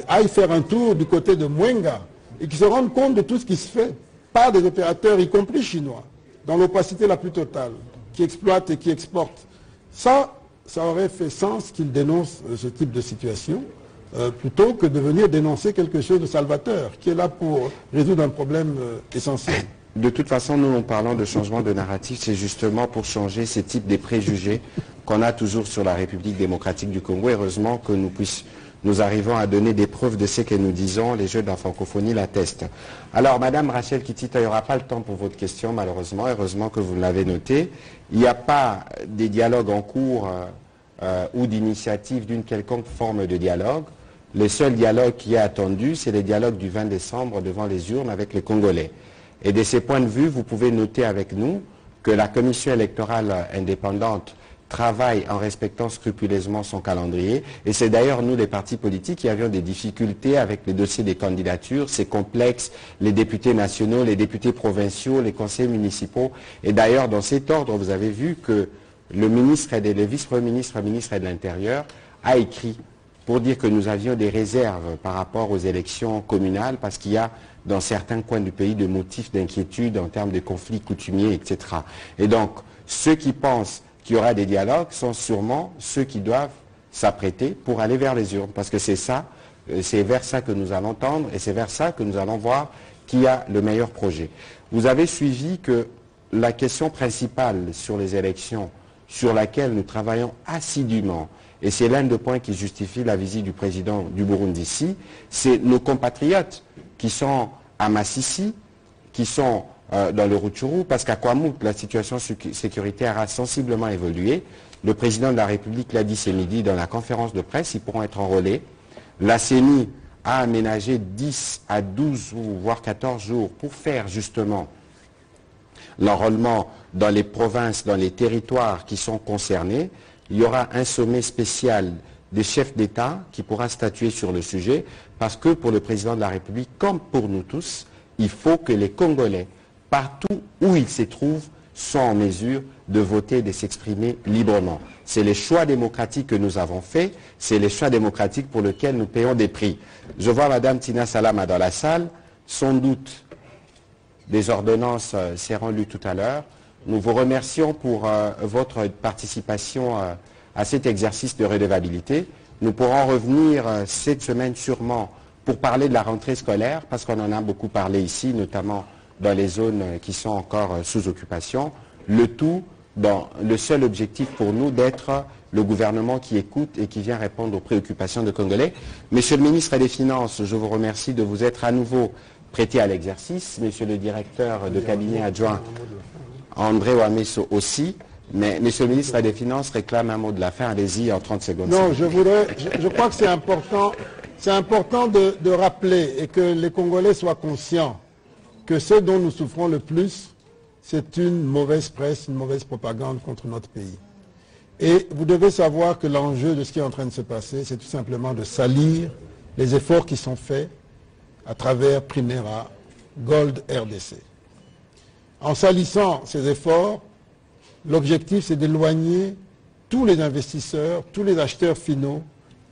aille faire un tour du côté de Mwenga et qu'il se rende compte de tout ce qui se fait par des opérateurs, y compris chinois, dans l'opacité la plus totale, qui exploitent et qui exportent. Ça aurait fait sens qu'il dénonce ce type de situation, plutôt que de venir dénoncer quelque chose de salvateur, qui est là pour résoudre un problème essentiel. De toute façon, nous parlons de changement de narratif, c'est justement pour changer ces types de préjugés qu'on a toujours sur la République démocratique du Congo. Heureusement que nous arrivons à donner des preuves de ce que nous disons, les Jeux de la francophonie l'attestent. Alors, Madame Rachel Kitita, il n'y aura pas le temps pour votre question, malheureusement. Heureusement que vous l'avez noté. Il n'y a pas des dialogues en cours ou d'initiative d'une quelconque forme de dialogue. Le seul dialogue qui est attendu, c'est le dialogue du 20 décembre devant les urnes avec les Congolais. Et de ces points de vue, vous pouvez noter avec nous que la commission électorale indépendante travaille en respectant scrupuleusement son calendrier. Et c'est d'ailleurs nous, les partis politiques, qui avions des difficultés avec les dossiers des candidatures. C'est complexe, les députés nationaux, les députés provinciaux, les conseillers municipaux. Et d'ailleurs, dans cet ordre, vous avez vu que le vice-premier ministre, ministre de l'Intérieur, a écrit pour dire que nous avions des réserves par rapport aux élections communales, parce qu'il y a dans certains coins du pays des motifs d'inquiétude en termes de conflits coutumiers, etc. Et donc, ceux qui pensent qu'il y aura des dialogues sont sûrement ceux qui doivent s'apprêter pour aller vers les urnes, parce que c'est ça, c'est vers ça que nous allons tendre, et c'est vers ça que nous allons voir qui a le meilleur projet. Vous avez suivi que la question principale sur les élections, sur laquelle nous travaillons assidûment, et c'est l'un des points qui justifie la visite du président du Burundi ici, c'est nos compatriotes qui sont à Massissi, qui sont dans le Rutshuru, parce qu'à Kwamouth, la situation sécuritaire a sensiblement évolué. Le président de la République l'a dit ce midi dans la conférence de presse, ils pourront être enrôlés. La CENI a aménagé 10 à 12 ou voire 14 jours pour faire justement l'enrôlement dans les provinces, dans les territoires qui sont concernés. Il y aura un sommet spécial des chefs d'État qui pourra statuer sur le sujet, parce que pour le président de la République, comme pour nous tous, il faut que les Congolais, partout où ils se trouvent, sont en mesure de voter et de s'exprimer librement. C'est les choix démocratiques que nous avons faits, c'est les choix démocratiques pour lesquels nous payons des prix. Je vois Mme Tina Salama dans la salle, sans doute des ordonnances seront lues tout à l'heure. Nous vous remercions pour votre participation à cet exercice de redevabilité. Nous pourrons revenir cette semaine sûrement pour parler de la rentrée scolaire, parce qu'on en a beaucoup parlé ici, notamment dans les zones qui sont encore sous occupation. Le tout dans le seul objectif pour nous d'être le gouvernement qui écoute et qui vient répondre aux préoccupations des Congolais. Monsieur le ministre des Finances, je vous remercie de vous être à nouveau prêté à l'exercice. Monsieur le directeur de cabinet adjoint, André Ouamesso aussi. Mais Monsieur le ministre des Finances réclame un mot de la fin. Allez-y en 30 secondes. Non, je crois que c'est important de rappeler et que les Congolais soient conscients que ce dont nous souffrons le plus, c'est une mauvaise presse, une mauvaise propagande contre notre pays. Et vous devez savoir que l'enjeu de ce qui est en train de se passer, c'est tout simplement de salir les efforts qui sont faits à travers Primera, Gold RDC. En salissant ces efforts, l'objectif c'est d'éloigner tous les investisseurs, tous les acheteurs finaux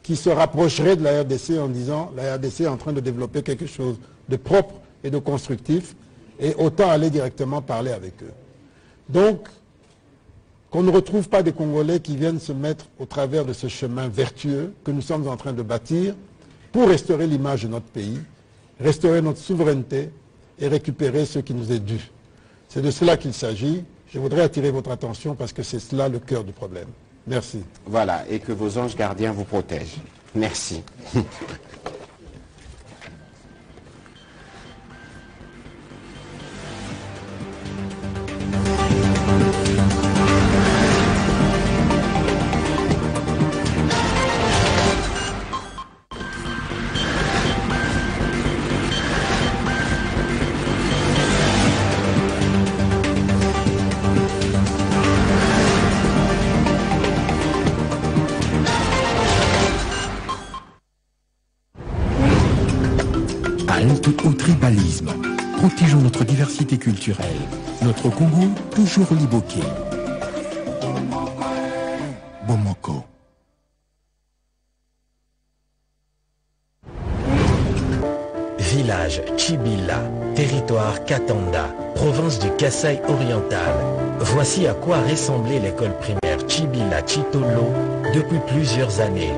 qui se rapprocheraient de la RDC en disant la RDC est en train de développer quelque chose de propre et de constructif, et autant aller directement parler avec eux. Donc, qu'on ne retrouve pas des Congolais qui viennent se mettre au travers de ce chemin vertueux que nous sommes en train de bâtir pour restaurer l'image de notre pays, restaurer notre souveraineté et récupérer ce qui nous est dû. C'est de cela qu'il s'agit. Je voudrais attirer votre attention parce que c'est cela le cœur du problème. Merci. Voilà, et que vos anges gardiens vous protègent. Merci. Halte au tribalisme. Protégeons notre diversité culturelle. Notre Congo, toujours liboqué. Bomoko. Village Chibila, territoire Katanda, province du Kasaï oriental. Voici à quoi ressemblait l'école primaire Chibila Chitolo depuis plusieurs années.